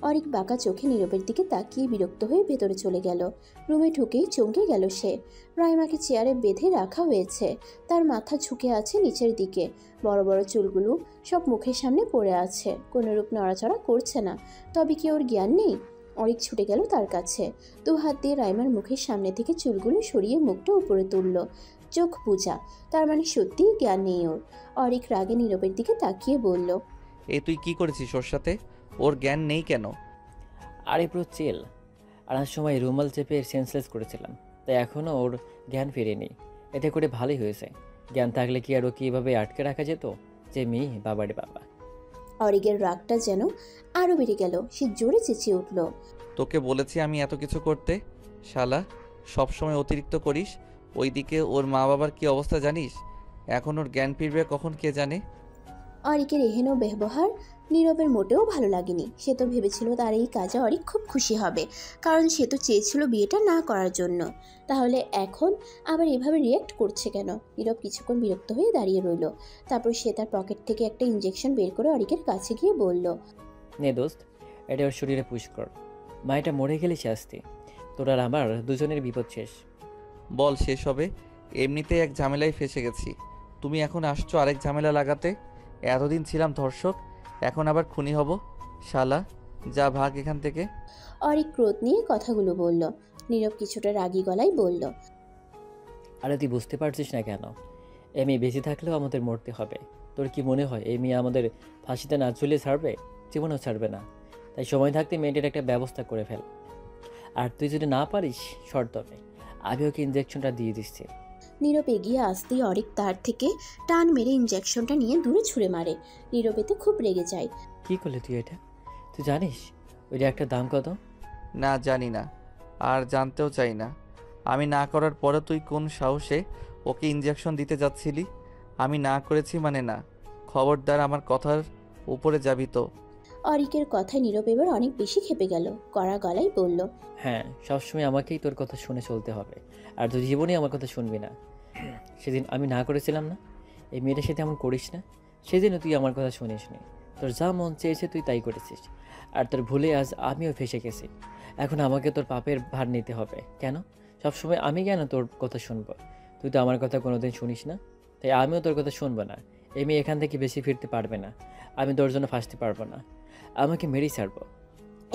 অরিক বাঁকা চোখে নীরবের দিকে তাকিয়ে বিরক্ত হয়ে ভেতরে চলে গেল। রুমে ঢুকেই চমকে গেল সে। রাইমাকে চেয়ারে বেঁধে রাখা হয়েছে। তার মাথা ঝুঁকে আছে নিচের দিকে। বড় বড় চুলগুলো সব মুখের সামনে পড়ে আছে, কোনোরূপ নড়াচড়া করছে না। তবে কি ওর জ্ঞান নেই? অরিক ছুটে গেল তার কাছে। দু হাত দিয়ে রাইমার মুখের সামনে থেকে চুলগুলো সরিয়ে মুখটা উপরে তুলল। চোখ বুজা, তার মানে সত্যিই জ্ঞান নেই ওর। অরিক রাগে নীরবের দিকে তাকিয়ে বলল, এই তুই কি করেছিস ওর সাথে? ওর জ্ঞান নেই কেন? আরে পুরো চেল। আনার সময় রুমাল চেপে সেন্সলেস করেছিলাম, তাই এখনও ওর জ্ঞান ফিরেনি। এতে করে ভালোই হয়েছে। জ্ঞান থাকলে কি আর ওকে এভাবে আটকে রাখা যেত? যে মেয়ে, বাবারে বাবা। অরিকের রাগটা যেন আরো বেড়ে গেল। সে জোরে চেঁচিয়ে উঠল, তোকে বলেছি আমি এত কিছু করতে? শালা, সবসময় অতিরিক্ত করিস। ওইদিকে ওর মা বাবার কি অবস্থা জানিস? এখন ওর জ্ঞান ফিরবে কখন কে জানে। অরিকের এহেন ব্যবহার নীরবের মোটেও ভালো লাগেনি। সে তো ভেবেছিল তার এই কাজে অরিক খুব খুশি হবে, কারণ সে তো চেয়েছিল বিয়েটা না করার জন্য। তাহলে এখন আবার এভাবে রিয়্যাক্ট করছে কেন? নীরব কিছুক্ষণ বিরক্ত হয়ে দাঁড়িয়ে রইল। তারপর সে তার পকেট থেকে একটা ইঞ্জেকশন বের করে অরিকের কাছে গিয়ে বলল, নে দোস্ত, এটা ওর শরীরে পুশ কর। মায়েটা মরে গেলে শাস্তি, তোর আর আমার দুজনের বিপদ শেষ। বল শেষ হবে? এমনিতেই এক ঝামেলায় ফেসে গেছি, তুমি এখন আসছো আরেক ঝামেলা লাগাতে। এতদিন ছিলাম ধর্ষক, এখন আবার খুনি হব? শালা, যা ভাগ এখান থেকে। অরিক ক্রোধ নিয়ে কথাগুলো বলল। নীরব কিছুটা রাগী গলায় বলল, আরে তুই বুঝতে পারছিস না কেন? এই মেয়ে বেঁচে থাকলেও আমাদের মরতে হবে। তোর কি মনে হয় এই মেয়ে আমাদের ফাঁসিতে না ঝুলিয়ে ছাড়বে? জীবনেও ছাড়বে না। তাই সময় থাকতে মেয়েটার একটা ব্যবস্থা করে ফেল। আর তুই যদি না পারিস শর্ত হবে, আমি ওকে ইঞ্জেকশনটা দিয়ে দিচ্ছি। নীরব এগিয়ে আসতেই অরিক তার থেকে টান মেরে ইঞ্জেকশনটা নিয়ে দূরে ছুঁড়ে মারে। নীরব এতে খুব রেগে যায়। কি করলি তুই এটা? তুই জানিস ওইটা একটা দাম কত? না, জানি না, আর জানতেও চাই না। আমি না করার পরে তুই কোন সাহসে ওকে ইঞ্জেকশন দিতে যাচ্ছিলি? আমি না করেছি মানে না। খবরদার আমার কথার উপরে যাবি তো। অরিকের কথায় নীরব এবার অনেক বেশি ক্ষেপে গেল। কড়া গলায় বলল, হ্যাঁ, সবসময় আমাকেই তোর কথা শুনে চলতে হবে, আর তুই জীবনেই আমার কথা শুনবি না। সেদিন আমি না করেছিলাম না, এই মেয়েটার সাথে এমন করিস না। সেদিনও তুই আমার কথা শুনিস নি, তোর যা মন চেয়েছে তুই তাই করেছিস। আর তোর ভুলে আজ আমিও ফেসে গেছি। এখন আমাকে তোর পাপের ভার নিতে হবে। কেন? সবসময় আমি কেন তোর কথা শুনবো? তুই তো আমার কথা কোনোদিন শুনিস না, তাই আমিও তোর কথা শুনবো না। এই মেয়ে এখান থেকে বেশি ফিরতে পারবে না, আমি তোর জন্য ফাঁসতে পারবো না, আমাকে মেরেই ছাড়বো।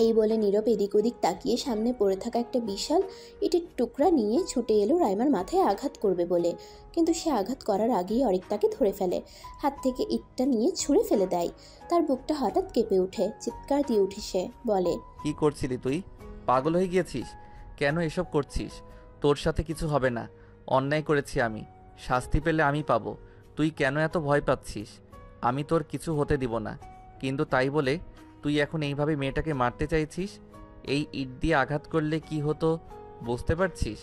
এই বলে নীরব এদিক ওদিক তাকিয়ে সামনে পড়ে থাকা একটা বিশাল ইটের টুকরা নিয়ে ছুটে এলো রাইমার মাথায় আঘাত করবে বলে। কিন্তু সে আঘাত করার আগেই অরিক তাকে ধরে ফেলে, হাত থেকে ইটটা নিয়ে ছুঁড়ে ফেলে দেয়। তার বুকটা হঠাৎ কেঁপে ওঠে, চিৎকার দিয়ে উঠে সে বলে, কি করছিলি তুই? পাগল হয়ে গিয়েছিস? কেন এসব করছিস? তোর সাথে কিছু হবে না, অন্যায় করেছি আমি, শাস্তি পেলে আমি পাবো। তুই কেন এত ভয় পাচ্ছিস? আমি তোর কিছু হতে দিব না। কিন্তু তাই বলে তুই এখন এইভাবে মেয়েটাকে মারতে চাইছিস? এই ইট দিয়ে আঘাত করলে কি হতো বুঝতে পারছিস?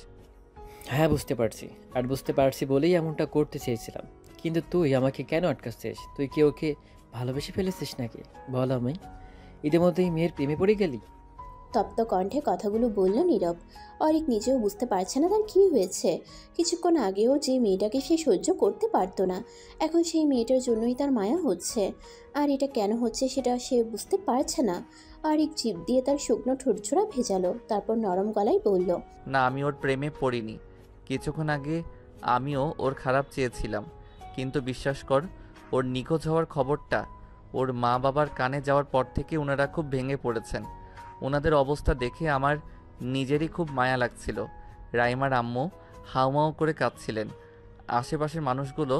হ্যাঁ, বুঝতে পারছি, আর বুঝতে পারছি বলেই এমনটা করতে চেয়েছিলাম। কিন্তু তুই আমাকে কেন আটকাচ্ছিস? তুই কি ওকে ভালোবেসে ফেলেছিস নাকি? বল, আমি ইতিমধ্যেই মেয়ের প্রেমে পড়ে গেলি? তপ্ত কণ্ঠে কথাগুলো বলল নীরব। অরিক নিজেও বুঝতে পারছে না তার কি হয়েছে। কিছুক্ষণ আগেও যে মেয়েটাকে সে সহ্য করতে পারতো না, এখন সেই মেয়েটার জন্যই তার মায়া হচ্ছে। আর এটা কেন হচ্ছে সেটা সে বুঝতে পারছে না। অরিক জিভ দিয়ে তার শুকনো ঠোঁটছোড়া ভেজালো, তারপর নরম গলায় বলল, না, আমি ওর প্রেমে পড়িনি। কিছুক্ষণ আগে আমিও ওর খারাপ চেয়েছিলাম, কিন্তু বিশ্বাস কর, ওর নিখোঁজ হওয়ার খবরটা ওর মা বাবার কানে যাওয়ার পর থেকে ওনারা খুব ভেঙে পড়েছেন। ওনাদের অবস্থা দেখে আমার নিজেরই খুব মায়া লাগছিল। রাইমার আম্মু হাউমাউ করে কাঁদছিলেন। আশেপাশের মানুষগুলো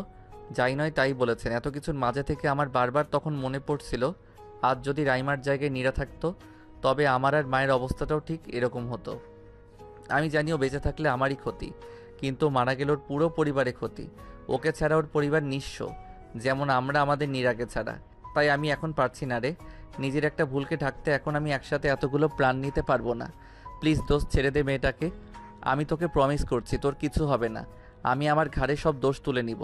যাই নয় তাই বলেছেন। এত কিছুর মাঝে থেকে আমার বারবার তখন মনে পড়ছিল, আজ যদি রাইমার জায়গায় নীরা থাকতো, তবে আমার আর মায়ের অবস্থাটাও ঠিক এরকম হতো। আমি জানি ও বেঁচে থাকলে আমারই ক্ষতি, কিন্তু মারা গেল ওর পুরো পরিবারে ক্ষতি। ওকে ছাড়া ওর পরিবার নিঃস্ব, যেমন আমরা আমাদের নীরাকে ছাড়া। তাই আমি এখন পারছি না রে, নিজের একটা ভুলকে ঢাকতে এখন আমি একসাথে এতগুলো প্রাণ নিতে পারবো না। প্লিজ দোষ ছেড়ে দে মেয়েটাকে। আমি তোকে প্রমিস করছি তোর কিছু হবে না। আমি আমার ঘাড়ে সব দোষ তুলে নিব,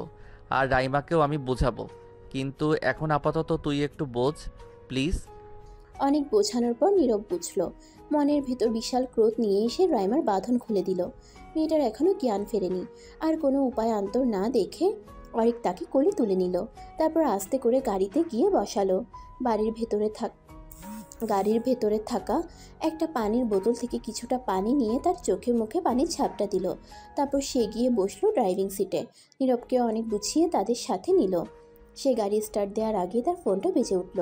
আর রাইমাকেও আমি বোঝাবো। কিন্তু এখন আপাতত তুই একটু বোঝ প্লিজ। অনেক বোঝানোর পর নীরব বুঝল। মনের ভেতর বিশাল ক্রোধ নিয়ে এসে রাইমার বাঁধন খুলে দিল। মেয়েটার এখনো জ্ঞান ফেরেনি। আর কোনো উপায় অন্তর না দেখে অরিক তাকে কোলে তুলে নিল। তারপর আস্তে করে গাড়িতে গিয়ে বসালো। গাড়ির ভেতরে থাকা একটা পানির বোতল থেকে কিছুটা পানি নিয়ে তার চোখে মুখে পানির ঝাপটা দিল। তারপর সে গিয়ে বসলো ড্রাইভিং সিটে। নীরবকে অনেক গুছিয়ে তাদের সাথে নিল। সে গাড়ি স্টার্ট দেওয়ার আগে তার ফোনটা বেজে উঠল।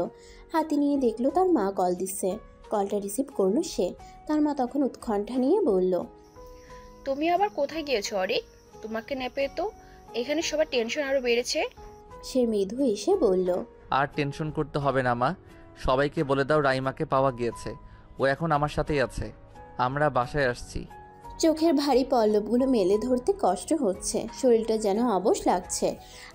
হাতে নিয়ে দেখলো তার মা কল দিচ্ছে। কলটা রিসিভ করলো সে। তার মা তখন উৎকণ্ঠা নিয়ে বলল, তুমি আবার কোথায় গিয়েছো অরিক? তোমাকে না পেয়ে তো এখানে সবার টেনশন আরো বেড়েছে। সে মৃদু এসে বলল, আর টেনশন করতে হবে না মা, সবাইকে বলে দাও রাইমাকে পাওয়া গিয়েছে, ও এখন আমার সাথেই আছে। আমরা বাসায় আসছি। চোখের ভারী পল্লবগুলো মেলে ধরতে কষ্ট হচ্ছে। শরীরটা যেন অবশ লাগছে।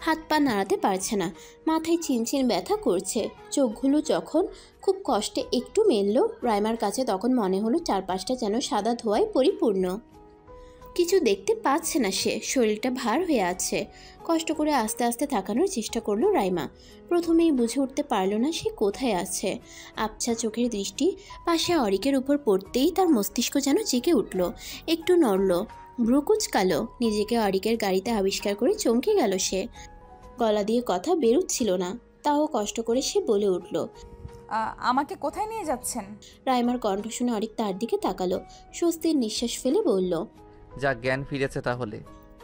হাত পা নাড়াতে পারছে না। মাথায় চিনচিন ব্যথা করছে। চোখগুলো যখন খুব কষ্টে একটু মেলল রাইমার কাছে, তখন মনে হলো চারপাশটা যেন সাদা ধোঁয়ায় পরিপূর্ণ। কিছু দেখতে পাচ্ছে না সে। শরীরটা ভার হয়ে আছে। কষ্ট করে আস্তে আস্তে তাকানোর চেষ্টা করলো রাইমা। প্রথমেই বুঝে উঠতে পারল না সে কোথায় আছে। আবছা চোখের দৃষ্টি পাশে অরিকের উপর পড়তেই তার মস্তিষ্ক যেন জেগে উঠল। একটু নড়ল, ভ্রু কুঁচকালো। নিজেকে অরিকের গাড়িতে আবিষ্কার করে চমকে গেল সে। গলা দিয়ে কথা বেরোচ্ছিল না, তাও কষ্ট করে সে বলে উঠল, আমাকে কোথায় নিয়ে যাচ্ছেন? রাইমার কণ্ঠ শুনে অরিক তার দিকে তাকালো, স্বস্তির নিঃশ্বাস ফেলে বলল। যা জ্ঞান ফিরেছে তাহলে।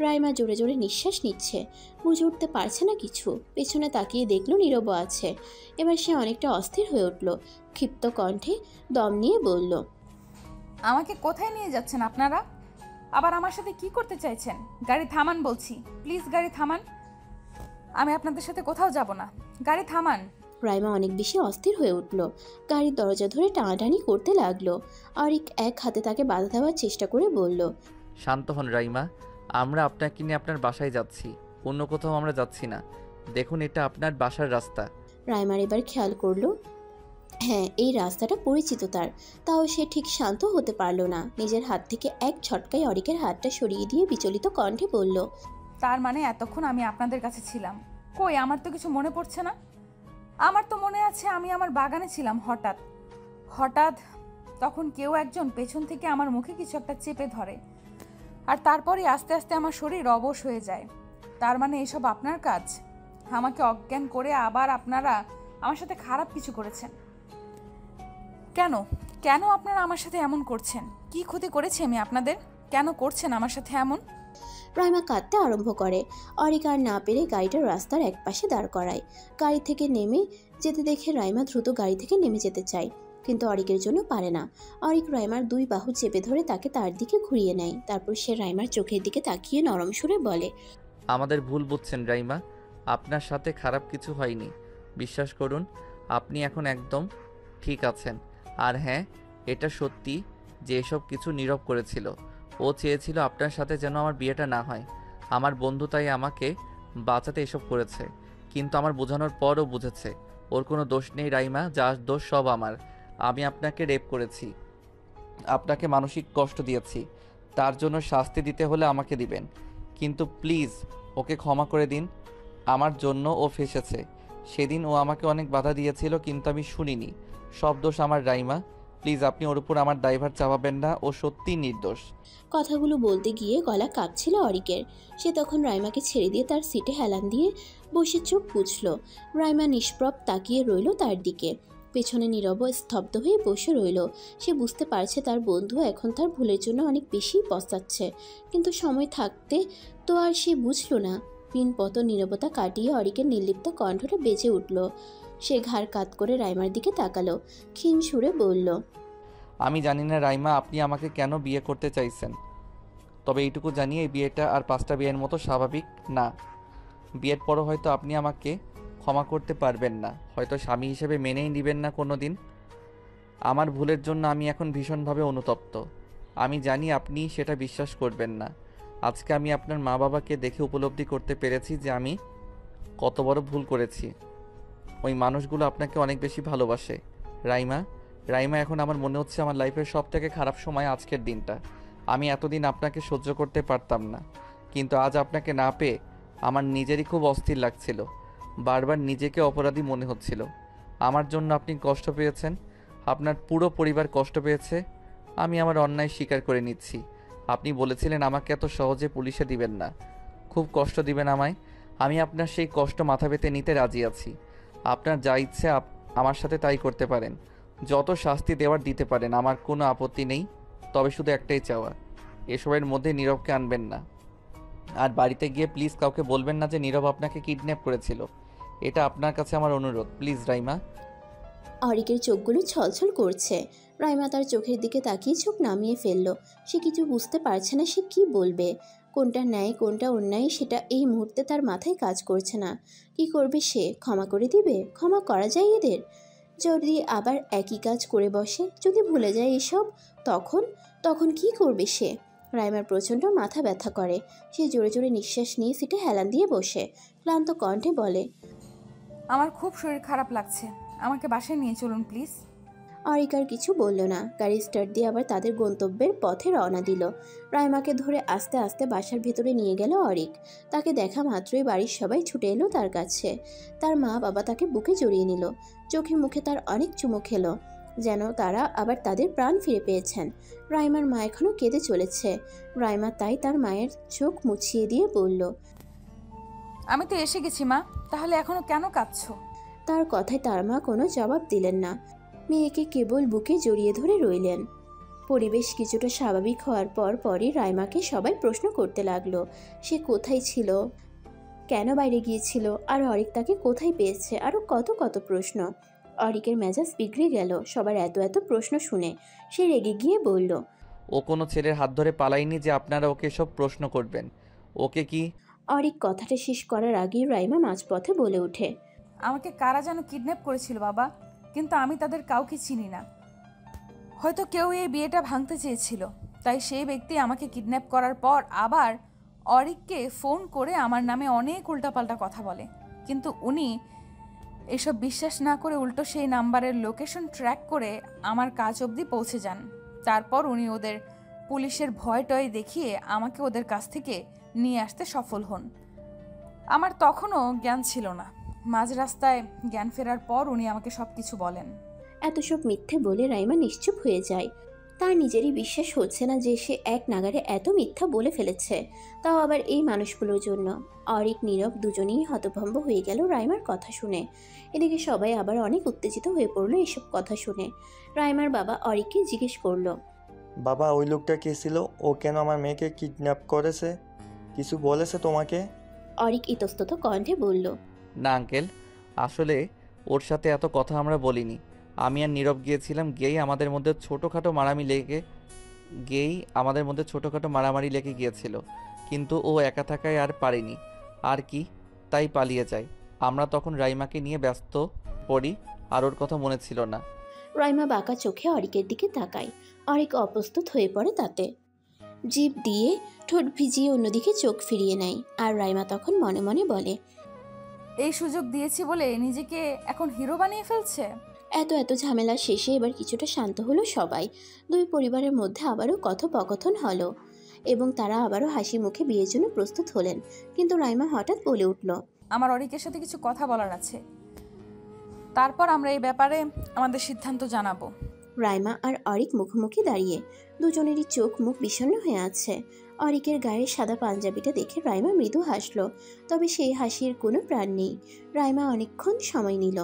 রাইমা জোরে জোরে নিঃশ্বাস নিচ্ছে, বুঝে উঠতে পারছে না কিছু। পেছনে তাকিয়ে দেখলো নীরব আছে। এবার সে অনেকটা অস্থির হয়ে উঠল, ক্ষিপ্ত কণ্ঠে দম নিয়ে বলল, আমাকে কোথায় নিয়ে যাচ্ছেন আপনারা? আবার আমার সাথে কি করতে চাইছেন? গাড়ি থামান বলছি, প্লিজ গাড়ি থামান। আমি আপনাদের সাথে কোথাও যাব না, গাড়ি থামান। রাইমা অনেক বেশি অস্থির হয়ে উঠল, গাড়ির দরজা ধরে টানাটানি করতে লাগলো। অরিক এক হাতে তাকে বাধা দেওয়ার চেষ্টা করে বলল, শান্ত হন রাইমা, আমরা আপনাকে নিয়ে আপনার বাসায় যাচ্ছি, অন্য কোথাও আমরা যাচ্ছি না। দেখুন এটা আপনার বাসার রাস্তা। রাইমার এবার খেয়াল করলো, হ্যাঁ এই রাস্তাটা পরিচিত তার। তাও সে ঠিক শান্ত হতে পারল না। নিজের হাত থেকে এক ঝটকায় অরিকের হাতটা সরিয়ে দিয়ে বিচলিত কণ্ঠে বলল, তার মানে এতক্ষণ আমি আপনাদের কাছে ছিলাম? কই, আমার তো কিছু মনে পড়ছে না। আমার তো মনে আছে আমি আমার বাগানে ছিলাম, হঠাৎ তখন কেউ একজন পেছন থেকে আমার মুখে কিছু একটা চেপে ধরে, আর তারপরে আস্তে আস্তে আমার শরীর অবশ হয়ে যায়। তার মানে এসব আপনার কাজ? আমাকে অজ্ঞান করে আবার আপনারা আমার সাথে খারাপ কিছু করেছেন? কেন কেন আপনারা আমার সাথে এমন করছেন? কি ক্ষতি করেছি আমি আপনাদের? কেন করছেন আমার সাথে এমন? রাইমা কাঁদতে আরম্ভ করে। অরিক আর না পেরে গাড়িটা রাস্তার একপাশে দাঁড় করায়। গাড়ি থেকে নেমে যেতে দেখে রাইমা দ্রুত গাড়ি থেকে নেমে যেতে চায়, কিন্তু অরিকের জন্য পারে না। অরিক রাইমার দুই বাহু চেপে ধরে তাকে তার দিকে ঘুরিয়ে নেয়। তারপর সে রাইমার চোখের দিকে তাকিয়ে নরম সুরে বলে, আমাদের ভুল বুঝছেন রাইমা, আপনার সাথে খারাপ কিছু হয়নি, বিশ্বাস করুন। আপনি এখন একদম ঠিক আছেন। আর হ্যাঁ, এটা সত্যি যে এসব কিছু নীরব করেছিল। ও চেয়েছিল আপনার সাথে যেন আমার বিয়েটা না হয়। আমার বন্ধু তাই আমাকে বাঁচাতে এসব করেছে, কিন্তু আমার বোঝানোর পরও বুঝেছে ওর কোনো দোষ নেই রাইমা, যা দোষ সব আমার। আমি আপনাকে রেপ করেছি, আপনাকে মানসিক কষ্ট দিয়েছি, তার জন্য শাস্তি দিতে হলে আমাকে দিবেন, কিন্তু প্লিজ ওকে ক্ষমা করে দিন। আমার জন্য ও ফেসেছে। সেদিন ও আমাকে অনেক বাধা দিয়েছিল, কিন্তু আমি শুনিনি। সব দোষ আমার রাইমা, প্লিজ আপনি ওর উপর আমার ড্রাইভার চাপাবেন না, ও সত্যিই নির্দোষ। কথাগুলো বলতে গিয়ে গলা কাঁপছিল অরিকের। সে তখন রাইমাকে ছেড়ে দিয়ে তার সিটে হেলান দিয়ে বসে চোখ বুঝল। রাইমা নিষ্প্রভ তাকিয়ে রইল তার দিকে। পেছনে নীরব স্তব্ধ হয়ে বসে রইল। সে বুঝতে পারছে তার বন্ধু এখন তার ভুলের জন্য অনেক বেশি পস্তাচ্ছে, কিন্তু সময় থাকতে তো আর সে বুঝল না। পিনপত নীরবতা কাটিয়ে অরিকের নির্লিপ্ত কণ্ঠটা বেজে উঠল। সে ঘাড় কাত করে রাইমার দিকে তাকালো, ক্ষীণ সুরে বলল, আমি জানি না রাইমা আপনি আমাকে কেন বিয়ে করতে চাইছেন, তবে এইটুকু জানি এই বিয়েটা আর 5টা বিয়ের মতো স্বাভাবিক না। বিয়ের পরও হয়তো আপনি আমাকে ক্ষমা করতে পারবেন না, হয়তো স্বামী হিসেবে মেনেই নেবেন না কোনো দিন। আমার ভুলের জন্য আমি এখন ভীষণভাবে অনুতপ্ত। আমি জানি আপনি সেটা বিশ্বাস করবেন না। আজকে আমি আপনার মা বাবাকে দেখে উপলব্ধি করতে পেরেছি যে আমি কত বড় ভুল করেছি। ওই মানুষগুলো আপনাকে অনেক বেশি ভালোবাসে রাইমা, এখন আমার মনে হচ্ছে আমার লাইফের সবথেকে খারাপ সময় আজকের দিনটা। আমি এতদিন আপনাকে সহ্য করতে পারতাম না, কিন্তু আজ আপনাকে না পেয়ে আমার নিজেরই খুব অস্থির লাগছিল। বারবার নিজেকে অপরাধী মনে হচ্ছিল। আমার জন্য আপনি কষ্ট পেয়েছেন, আপনার পুরো পরিবার কষ্ট পেয়েছে। আমি আমার অন্যায় স্বীকার করে নিচ্ছি। আপনি বলেছিলেন আমাকে এত সহজে পুলিশে দিবেন না, খুব কষ্ট দিবেন আমায়। আমি আপনার সেই কষ্ট মাথা পেতে নিতে রাজি আছি। আপনার যা ইচ্ছে আমার সাথে তাই করতে পারেন, যত শাস্তি দেওয়ার দিতে পারেন, আমার কোনো আপত্তি নেই। তবে শুধু একটাই চাওয়া, এসবের মধ্যে নীরবকে আনবেন না। আর বাড়িতে গিয়ে প্লিজ কাউকে বলবেন না যে নীরব আপনাকে কিডন্যাপ করেছিল। এটা আপনার কাছে আমার অনুরোধ, প্লিজ রাইমা। অরিকের চোখগুলো ছলছল করছে। রাইমা তার চোখের দিকে তাকিয়ে চোখ নামিয়ে ফেলল। সে কিছু বুঝতে পারছে না সে কি বলবে, কোনটা ন্যায় কোনটা অন্যায় সেটা এই মুহূর্তে তার মাথায় কাজ করছে না। কি করবে সে? ক্ষমা করে দিবে? ক্ষমা করা যায় এদের? যদি আবার একই কাজ করে বসে, যদি ভুলে যায় এসব, তখন কি করবে সে? রাইমার প্রচণ্ড মাথা ব্যথা করে। সে জোরে জোরে নিঃশ্বাস নিয়ে সিটে হেলান দিয়ে বসে ক্লান্ত কণ্ঠে বলে, আমার খুব শরীর খারাপ লাগছে, আমাকে বাসায় নিয়ে চলুন প্লিজ। অরিক আর কিছু বলল না। গাড়ি স্টার্ট দিয়ে আবার তাদের গন্তব্যের পথে রওনা দিল। রাইমাকে ধরে আস্তে আস্তে বাসার ভেতরে নিয়ে গেল অরিক। তাকে দেখা মাত্রই বাড়ির সবাই ছুটে এলো তার কাছে। তার মা বাবা তাকে বুকে জড়িয়ে নিল। চোখে মুখে তার অনেক চুমু খেলো, যেন তারা আবার তাদের প্রাণ ফিরে পেয়েছেন। রাইমার মা এখনও কেঁদে চলেছে। রাইমা তাই তার মায়ের চোখ মুছিয়ে দিয়ে বলল, আমি তো এসে গেছি মা, তাহলে এখনো কেন কাঁদছো? তার কথায় তার মা কোনো জবাব দিলেন না। মেয়েকে কেবল বুকে জড়িয়ে ধরে রইলেন। পরিবেশ কিছুটা স্বাভাবিক হওয়ার পরই রাইমাকে সবাই প্রশ্ন করতে লাগলো, সে কোথায় ছিল, কেন বাইরে গিয়েছিল, আর অরিক তাকে কোথায় পেয়েছে, আরও কত কত প্রশ্ন। অরিকের মেজাজ বিগড়ে গেল সবার এত এত প্রশ্ন শুনে। সে রেগে গিয়ে বলল, ও কোনো ছেলের হাত ধরে পালায়নি যে আপনারা ওকে সব প্রশ্ন করবেন। ওকে কি? অরিক কথাটা শেষ করার আগেই রাইমা মাঝপথে বলে ওঠে, আমাকে কারা যেন কিডন্যাপ করেছিল বাবা, কিন্তু আমি তাদের কাউকে চিনি না। হয়তো কেউ এই বিয়েটা ভাঙতে চেয়েছিল, তাই সেই ব্যক্তি আমাকে কিডন্যাপ করার পর আবার অরিককে ফোন করে আমার নামে অনেক উল্টাপাল্টা কথা বলে। কিন্তু উনি এসব বিশ্বাস না করে উল্টো সেই নাম্বারের লোকেশন ট্র্যাক করে আমার কাজ অবধি পৌঁছে যান। তারপর উনি ওদের পুলিশের ভয় টয় দেখিয়ে আমাকে ওদের কাছ থেকে নিয়ে আসতে সফল হন। আমার তখনও জ্ঞান ছিল না। মাঝ রাস্তায় জ্ঞান ফেরার পর উনি আমাকে সব কিছু বলেন। এত সব মিথ্যে বলে রাইমা নিশ্চুপ হয়ে যায়। তার নিজেরই বিশ্বাস হচ্ছে না যে সে এক নাগারে এত মিথ্যা বলে ফেলেছে, তাও আবার এই মানুষগুলোর জন্য। অরিক নীরব দুজনেই হতভম্ব হয়ে গেল রাইমার কথা শুনে। এদিকে সবাই আবার অনেক উত্তেজিত হয়ে পড়লো এসব কথা শুনে। রাইমার বাবা অরিককে জিজ্ঞেস করলো, বাবা ওই লোকটা কে ছিল? ও কেন আমার মেয়েকে কিডন্যাপ করেছে? কিছু বলেছে তোমাকে? অরিক ইতস্তত কণ্ঠে বলল, না আঙ্কেল, আসলে ওর সাথে এত কথা আমরা বলিনি। আমি আর নীরব গিয়েছিলাম, গিয়েই আমাদের মধ্যে ছোটোখাটো মারামারি লেগে গিয়েছিল। কিন্তু ও একা থাকায় আর পারেনি আর কি, তাই পালিয়ে যায়। আমরা তখন রাইমাকে নিয়ে ব্যস্ত পড়ি, আর ওর কথা মনে ছিল না। রাইমা বাঁকা চোখে অরিকের দিকে তাকায়। অরিক অপ্রস্তুত হয়ে পড়ে তাতে। জিভ দিয়ে ঠোঁট ভিজিয়ে অন্যদিকে চোখ ফিরিয়ে নেয়। আর রাইমা তখন মনে মনে বলে, এই সুযোগ দিয়েছি বলে নিজেকে এখন হিরো বানিয়ে ফেলছে। এত এত ঝামেলা শেষে এবার কিছুটা শান্ত হলো সবাই। দুই পরিবারের মধ্যে আবারও কথোপকথন হলো এবং তারা আবারও হাসি মুখে বিয়ের জন্য প্রস্তুত হলেন। কিন্তু রাইমা হঠাৎ বলে উঠল, আমার অরিকের সাথে কিছু কথা বলার আছে, তারপর আমরা এই ব্যাপারে আমাদের সিদ্ধান্ত জানাবো। রাইমা আর অরিক মুখোমুখি দাঁড়িয়ে, দুজনেরই চোখ মুখ বিষণ্ণ হয়ে আছে। অরিকের গায়ে সাদা পাঞ্জাবিটা দেখে রাইমা মৃদু হাসলো, তবে সেই হাসির কোনো প্রাণ নেই। রাইমা অনেকক্ষণ সময় নিল।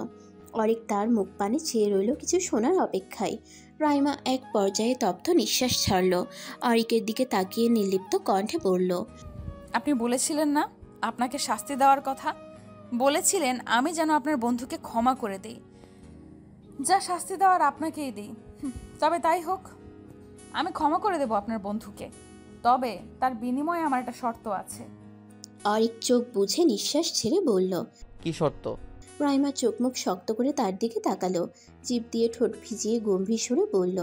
অরিক তার মুখ পানে চেয়ে রইল কিছু শোনার অপেক্ষায়। রাইমা এক পর্যায়ে তপ্ত নিঃশ্বাস ছাড়ল। অরিকের দিকে তাকিয়ে নির্লিপ্ত কণ্ঠে বলল, আপনি বলেছিলেন না আপনাকে শাস্তি দেওয়ার কথা? বলেছিলেন আমি যেন আপনার বন্ধুকে ক্ষমা করে দিই। যা শাস্তি দেওয়ার আপনাকেই দিই। তবে তাই হোক, আমি ক্ষমা করে দেব আপনার বন্ধুকে, তবে তার বিনিময়ে আমার একটা শর্ত আছে। অরিক চোখ বুঝে নিঃশ্বাস ছেড়ে বলল, কি শর্ত? রাইমা চোখ মুখ শক্ত করে তার দিকে তাকালো। জিভ দিয়ে ঠোঁট ভিজিয়ে গম্ভীর সুরে বলল,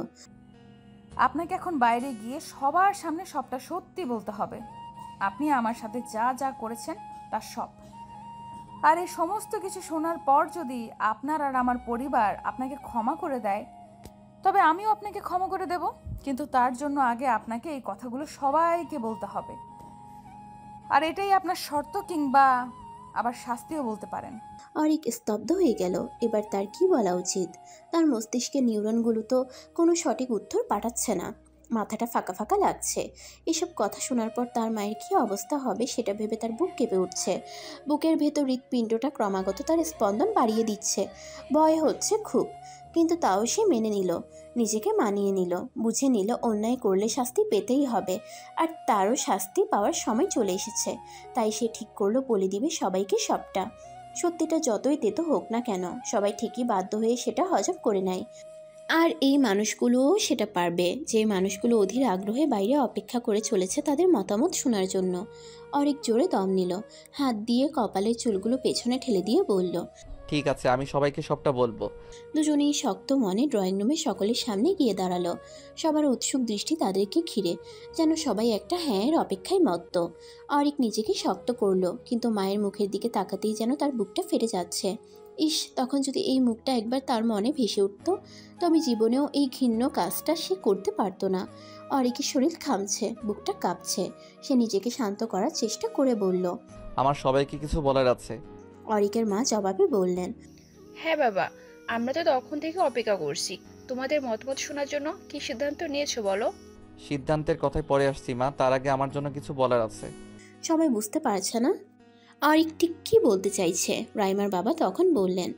আপনাকে এখন বাইরে গিয়ে সবার সামনে সবটা সত্যি বলতে হবে। আপনি আমার সাথে যা যা করেছেন তার সব। আর এই সমস্ত কিছু শোনার পর যদি আপনার আর আমার পরিবার আপনাকে ক্ষমা করে দেয়, তবে আমিও আপনাকে ক্ষমা করে দেব। কিন্তু তার জন্য আগে আপনাকে এই কথাগুলো সবাইকে বলতে হবে। আর এটাই আপনার শর্ত, কিংবা আবার শাস্তিও বলতে পারেন। অরিক স্তব্ধ হয়ে গেল। এবার তার কি বলা উচিত? তার মস্তিষ্কের নিউরনগুলো তো কোনো সঠিক উত্তর পাঠাচ্ছে না। মাথাটা ফাঁকা ফাঁকা লাগছে। এসব কথা শোনার পর তার মায়ের কী অবস্থা হবে সেটা ভেবে তার বুক কেঁপে উঠছে। বুকের ভেতর হৃৎপিণ্ডটা ক্রমাগত তার স্পন্দন বাড়িয়ে দিচ্ছে। ভয় হচ্ছে খুব, কিন্তু তাও সে মেনে নিল, নিজেকে মানিয়ে নিল, বুঝে নিল অন্যায় করলে শাস্তি পেতেই হবে। আর তারও শাস্তি পাওয়ার সময় চলে এসেছে। তাই সে ঠিক করলো বলে দিবে সবাইকে সবটা। সত্যিটা যতই তেতো হোক না কেন, সবাই ঠিকই বাধ্য হয়ে সেটা হজম করে নেয়। আর এই মানুষগুলোও সেটা পারবে, যে মানুষগুলো অধীর আগ্রহে বাইরে অপেক্ষা করে চলেছে তাদের মতামত শোনার জন্য। অরিক জোরে দম নিল, হাত দিয়ে কপালের চুলগুলো পেছনে ঠেলে দিয়ে বলল, ঠিক আছে, আমি সবাইকে সবটা বলবো। দুজনেই শক্ত মনে ড্রয়িং রুমে সকলের সামনে গিয়ে দাঁড়ালো। সবার উৎসুক দৃষ্টি তাদেরকে ঘিরে, যেন সবাই একটা হ্যাঁয়ের অপেক্ষায় মত্ত। অরিক নিজেকে শক্ত করলো, কিন্তু মায়ের মুখের দিকে তাকাতেই যেন তার বুকটা ফেটে যাচ্ছে। ইস, তখন যদি এই মুখটা একবার তার মনে ভেসে উঠত, তবে জীবনেও এই ঘৃণ্য কাজটা সে করতে পারতো না। অরিকের শরীর ঘামছে, বুকটা কাঁপছে। সে নিজেকে শান্ত করার চেষ্টা করে বলল, আমার সবাইকে কিছু বলার আছে। অরিকের মা জবাবে বললেন, হ্যাঁ বাবা, আমরা তো তখন থেকে অপেক্ষা করছি তোমাদের মতামত শোনার জন্য। কি সিদ্ধান্ত নিয়েছো বলো? সিদ্ধান্তের কথায় পরে আসছি মা, তার আগে আমার জন্য কিছু বলার আছে। সবাই বুঝতে পারছে না অরিক ঠিক কী বলতে চাইছে। রাইমার বাবা তখন বললেন,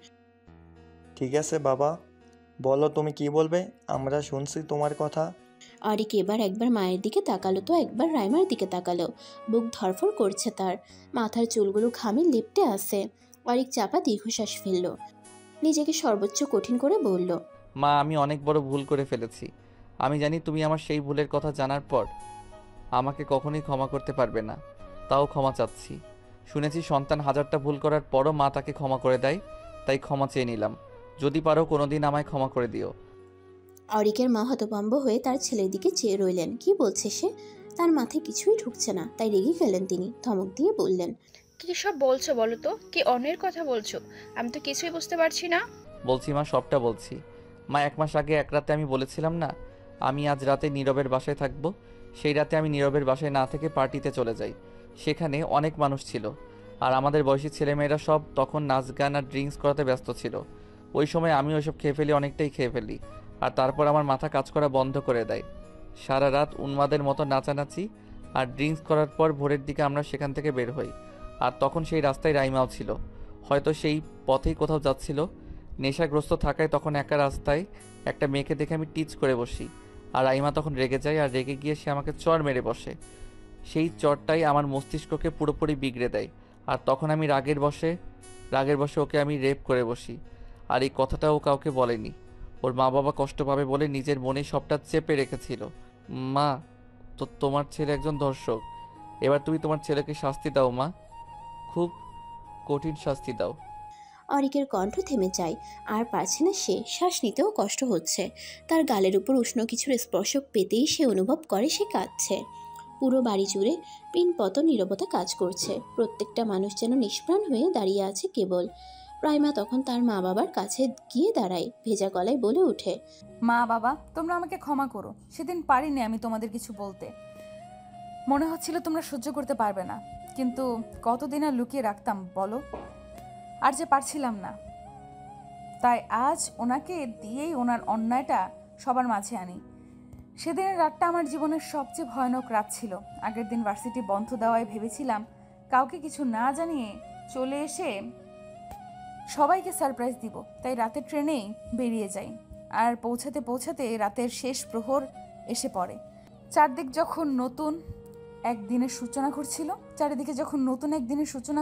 ঠিক আছে বাবা, বলো তুমি কি বলবে, আমরা শুনছি তোমার কথা। অরিক এবার একবার মায়ের দিকে তাকালো তো একবার রাইমার দিকে তাকালো। বুক ধরফর করছে তার, মাথার চুলগুলো ঘামে লেপ্টে আছে। অরিক চাপা দীর্ঘশ্বাস ফেলল, নিজেকে সর্বোচ্চ কঠিন করে বলল, মা, আমি অনেক বড় ভুল করে ফেলেছি। আমি জানি তুমি আমার সেই ভুলের কথা জানার পর আমাকে কখনোই ক্ষমা করতে পারবে না, তাও ক্ষমা চাচ্ছি। শুনেছি সন্তান হাজারটা ভুল করার পরও মা তাকে ক্ষমা করে দেয়, তাই ক্ষমা চেয়ে নিলাম। যদি পারো কোনোদিন আমায় ক্ষমা করে দিও। অরিকের মা হতভম্ব হয়ে তার ছেলের দিকে চেয়ে রইলেন। কি বলছে সে? তার মাথায় কিছুই ঢুকছে না, তাই রেগে গেলেন তিনি। ধমক দিয়ে বললেন, কি সব বলছো বলো তো? কি অন্যের কথা বলছো? আমি তো কিছুই বুঝতে পারছি না। বলছি মা, সবটা বলছি। মা, 1 মাস আগে এক রাতে আমি বলেছিলাম না আমি আজ রাতে নীরবের বাসায় থাকবো। সেই রাতে আমি নীরবের বাসায় না থেকে পার্টিতে চলে যাই। সেখানে অনেক মানুষ ছিল, আর আমাদের বয়সী ছেলেমেয়েরা সব তখন নাচ গান আর ড্রিঙ্কস করাতে ব্যস্ত ছিল। ওই সময় আমি ওইসব খেয়ে ফেলি, অনেকটাই খেয়ে ফেলি। আর তারপর আমার মাথা কাজ করা বন্ধ করে দেয়। সারা রাত উন্মাদের মতো নাচানাচি আর ড্রিঙ্কস করার পর ভোরের দিকে আমরা সেখান থেকে বের হই। আর তখন সেই রাস্তায় রাইমাও ছিল, হয়তো সেই পথেই কোথাও যাচ্ছিল। নেশাগ্রস্ত থাকায় তখন একা রাস্তায় একটা মেয়েকে দেখে আমি টিচ করে বসি, আর রাইমা তখন রেগে যায়, আর রেগে গিয়ে সে আমাকে চড় মেরে বসে। সেই চড়টাই আমার মস্তিষ্ককে পুরোপুরি বিগড়ে দেয়। আর তখন আমি রাগের বশে ওকে আমি রেপ করে বসি। আর এই কথাটা ও কাউকে বলেনি, ওর মা বাবা কষ্ট পাবে বলে নিজের মনে সবটা চেপে রেখেছিল। মা, তো তোমার ছেলে একজন ধর্ষক। এবার তুমি তোমার ছেলেকে শাস্তি দাও মা, খুব কঠিন শাস্তি দাও। অরিকের কণ্ঠ থেমে যায়, আর পারছে না সে। শ্বাস নিতেও কষ্ট হচ্ছে। তার গালের উপর উষ্ণ কিছুর স্পর্শ পেতেই সে অনুভব করে সে কাঁদছে। পুরো বাড়ি জুড়ে পিনপত নীরবতা কাজ করছে। প্রত্যেকটা মানুষ যেন নিষ্প্রাণ হয়ে দাঁড়িয়ে আছে কেবল। রাইমা তখন তার মা বাবার কাছে গিয়ে দাঁড়ায়, ভেজা গলায় বলে ওঠে, মা বাবা, তোমরা আমাকে ক্ষমা করো। সেদিন পারিনি আমি তোমাদের কিছু বলতে। মনে হচ্ছিল তোমরা সহ্য করতে পারবে না, কিন্তু কতদিন আর লুকিয়ে রাখতাম বলো। আর যে পারছিলাম না, তাই আজ ওনাকে দিয়েই ওনার অন্যায়টা সবার মাঝে আনি। সেদিনের রাতটা আমার জীবনের সবচেয়ে ভয়ানক রাত ছিল। আগের দিন ভার্সিটি বন্ধ দেওয়ায় ভেবেছিলাম কাউকে কিছু না জানিয়ে চলে এসে সবাইকে সারপ্রাইজ দিব, তাই রাতের ট্রেনেই বেরিয়ে যাই। আর পৌঁছাতে পৌঁছাতে রাতের শেষ প্রহর এসে পড়ে। চারদিকে যখন নতুন একদিনের সূচনা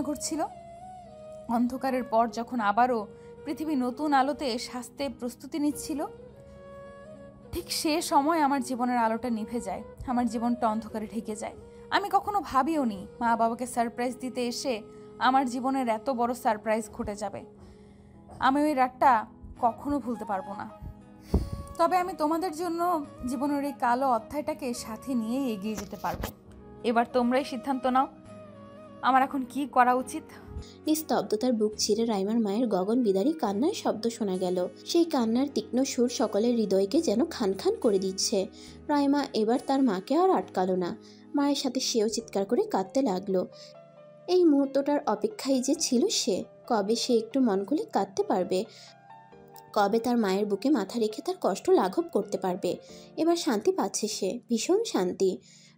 ঘটছিল, অন্ধকারের পর যখন আবারও পৃথিবী নতুন আলোতে সাজতে প্রস্তুতি নিচ্ছিল, ঠিক সে সময় আমার জীবনের আলোটা নিভে যায়, আমার জীবনটা অন্ধকারে ঢেকে যায়। আমি কখনো ভাবিও নি মা বাবাকে সারপ্রাইজ দিতে এসে আমার জীবনের এত বড় সারপ্রাইজ ঘটে যাবে। আমি ওই রাতটা কখনো ভুলতে পারবো না। তবে আমি তোমাদের জন্য জীবনের এই কালো অধ্যায়টাকে সাথে নিয়ে এগিয়ে যেতে পারবো। এবার তোমরাই সিদ্ধান্ত নাও আমার এখন কি করা উচিত। নিস্তব্ধতার বুক ছিঁড়ে রাইমার মায়ের গগন বিদারী কান্নার শব্দ শোনা গেল। সেই কান্নার তীক্ষ্ণ সুর সকলের হৃদয়কে যেন খান খান করে দিচ্ছে। রাইমা এবার তার মাকে আর আটকালো না, মায়ের সাথে সেও চিৎকার করে কাঁদতে লাগলো। এই মুহূর্তটার অপেক্ষায় যে ছিল সে। কবে সে একটু মন খুলে কাঁদতে পারবে, কবে তার মায়ের বুকে মাথা রেখে তার কষ্ট লাঘব করতে পারবে। এবার শান্তি পাচ্ছে সে, ভীষণ শান্তি।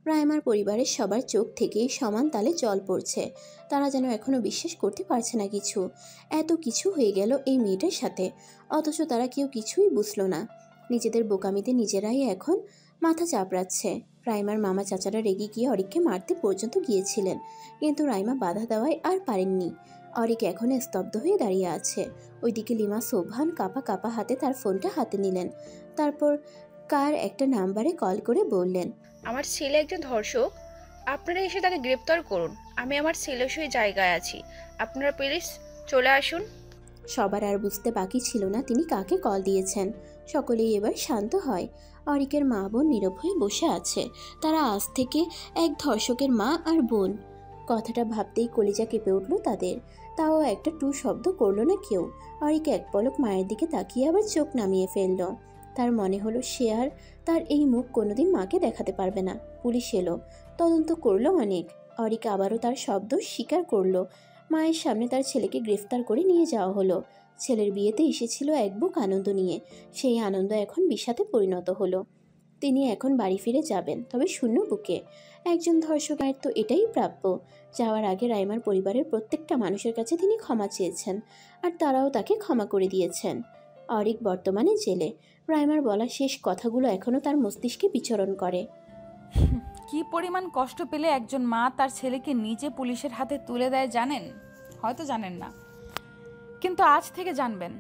রাইমার পরিবারের সবার চোখ থেকেই সমান তালে জল পড়ছে। তারা যেন এখনো বিশ্বাস করতে পারছে না কিছু, এত কিছু হয়ে গেল এই মেয়েটার সাথে, অথচ তারা কেউ কিছুই বুঝলো না। নিজেদের বোকামিতে নিজেরাই এখন মাথা চাপড়াচ্ছে। রাইমার মামা চাচারা রেগে গিয়ে অরিককে মারতে পর্যন্ত গিয়েছিলেন, কিন্তু রাইমা বাধা দেওয়ায় আর পারেননি। অরিক এখন স্তব্ধ হয়ে দাঁড়িয়ে আছে। ওইদিকে লিমা সোভান কাপা কাপা হাতে তার ফোনটা হাতে নিলেন। তারপর কার একটা নাম্বারে কল করে বললেন, আমার ছেলে একজন ধর্ষক, আপনারা এসে তাকে গ্রেপ্তার করুন। আমি আমার ছেলের সই জায়গায় আছি, আপনারা প্লিজ চলে আসুন। সবার আর বুঝতে বাকি ছিল না তিনি কাকে কল দিয়েছেন। সকলেই এবার শান্ত হয়। অরিকের মা বোন নীরব হয়ে বসে আছে। তারা আজ থেকে এক ধর্ষকের মা আর বোন। কথাটা ভাবতেই কলিজা কেঁপে উঠল তাদের। তাও একটা টু শব্দ করলো না কেউ। অরিক এক পলক মায়ের দিকে তাকিয়ে আবার চোখ নামিয়ে ফেলল। তার মনে হলো সে আর তার এই মুখ কোনোদিন মাকে দেখাতে পারবে না। পুলিশ এলো, তদন্ত করলো অনেক। অরিক আবারও তার শব্দ স্বীকার করলো। মায়ের সামনে তার ছেলেকে গ্রেফতার করে নিয়ে যাওয়া হলো। ছেলের বিয়েতে এসেছিল এক বুক আনন্দ নিয়ে, সেই আনন্দ এখন বিষাদে পরিণত হলো। তিনি এখন বাড়ি ফিরে যাবেন, তবে শূন্য বুকে। একজন ধর্ষকের তো এটাই প্রাপ্য। যাওয়ার আগে রাইমার পরিবারের প্রত্যেকটা মানুষের কাছে তিনি ক্ষমা চেয়েছেন, আর তারাও তাকে ক্ষমা করে দিয়েছেন। অরিক বর্তমানে জেলে। রাইমার বলা শেষ কথাগুলো এখনও তার মস্তিষ্কে বিচরণ করে। কি পরিমাণ কষ্ট পেলে একজন মা তার ছেলেকে নিজে পুলিশের হাতে তুলে দেয় জানেন? হয়তো জানেন না, কিন্তু আজ থেকে জানবেন।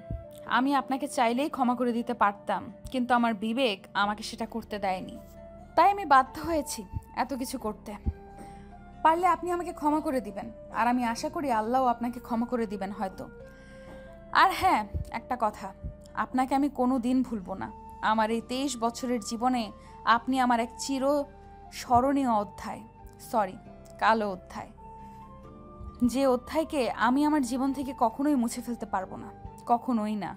আমি আপনাকে চাইলেই ক্ষমা করে দিতে পারতাম, কিন্তু আমার বিবেক আমাকে সেটা করতে দেয়নি। তাই আমি বাধ্য হয়েছি এত কিছু করতে। পারলে আপনি আমাকে ক্ষমা করে দিবেন, আর আমি আশা করি আল্লাহও আপনাকে ক্ষমা করে দিবেন হয়তো। আর হ্যাঁ, একটা কথা, আপনাকে আমি কোনো দিন ভুলবো না। আমার এই 23 বছরের জীবনে আপনি আমার এক চির স্মরণীয় অধ্যায়, কালো অধ্যায়, যে অধ্যায়কে আমি আমার জীবন থেকে কখনোই মুছে ফেলতে পারবো না, কখনোই না।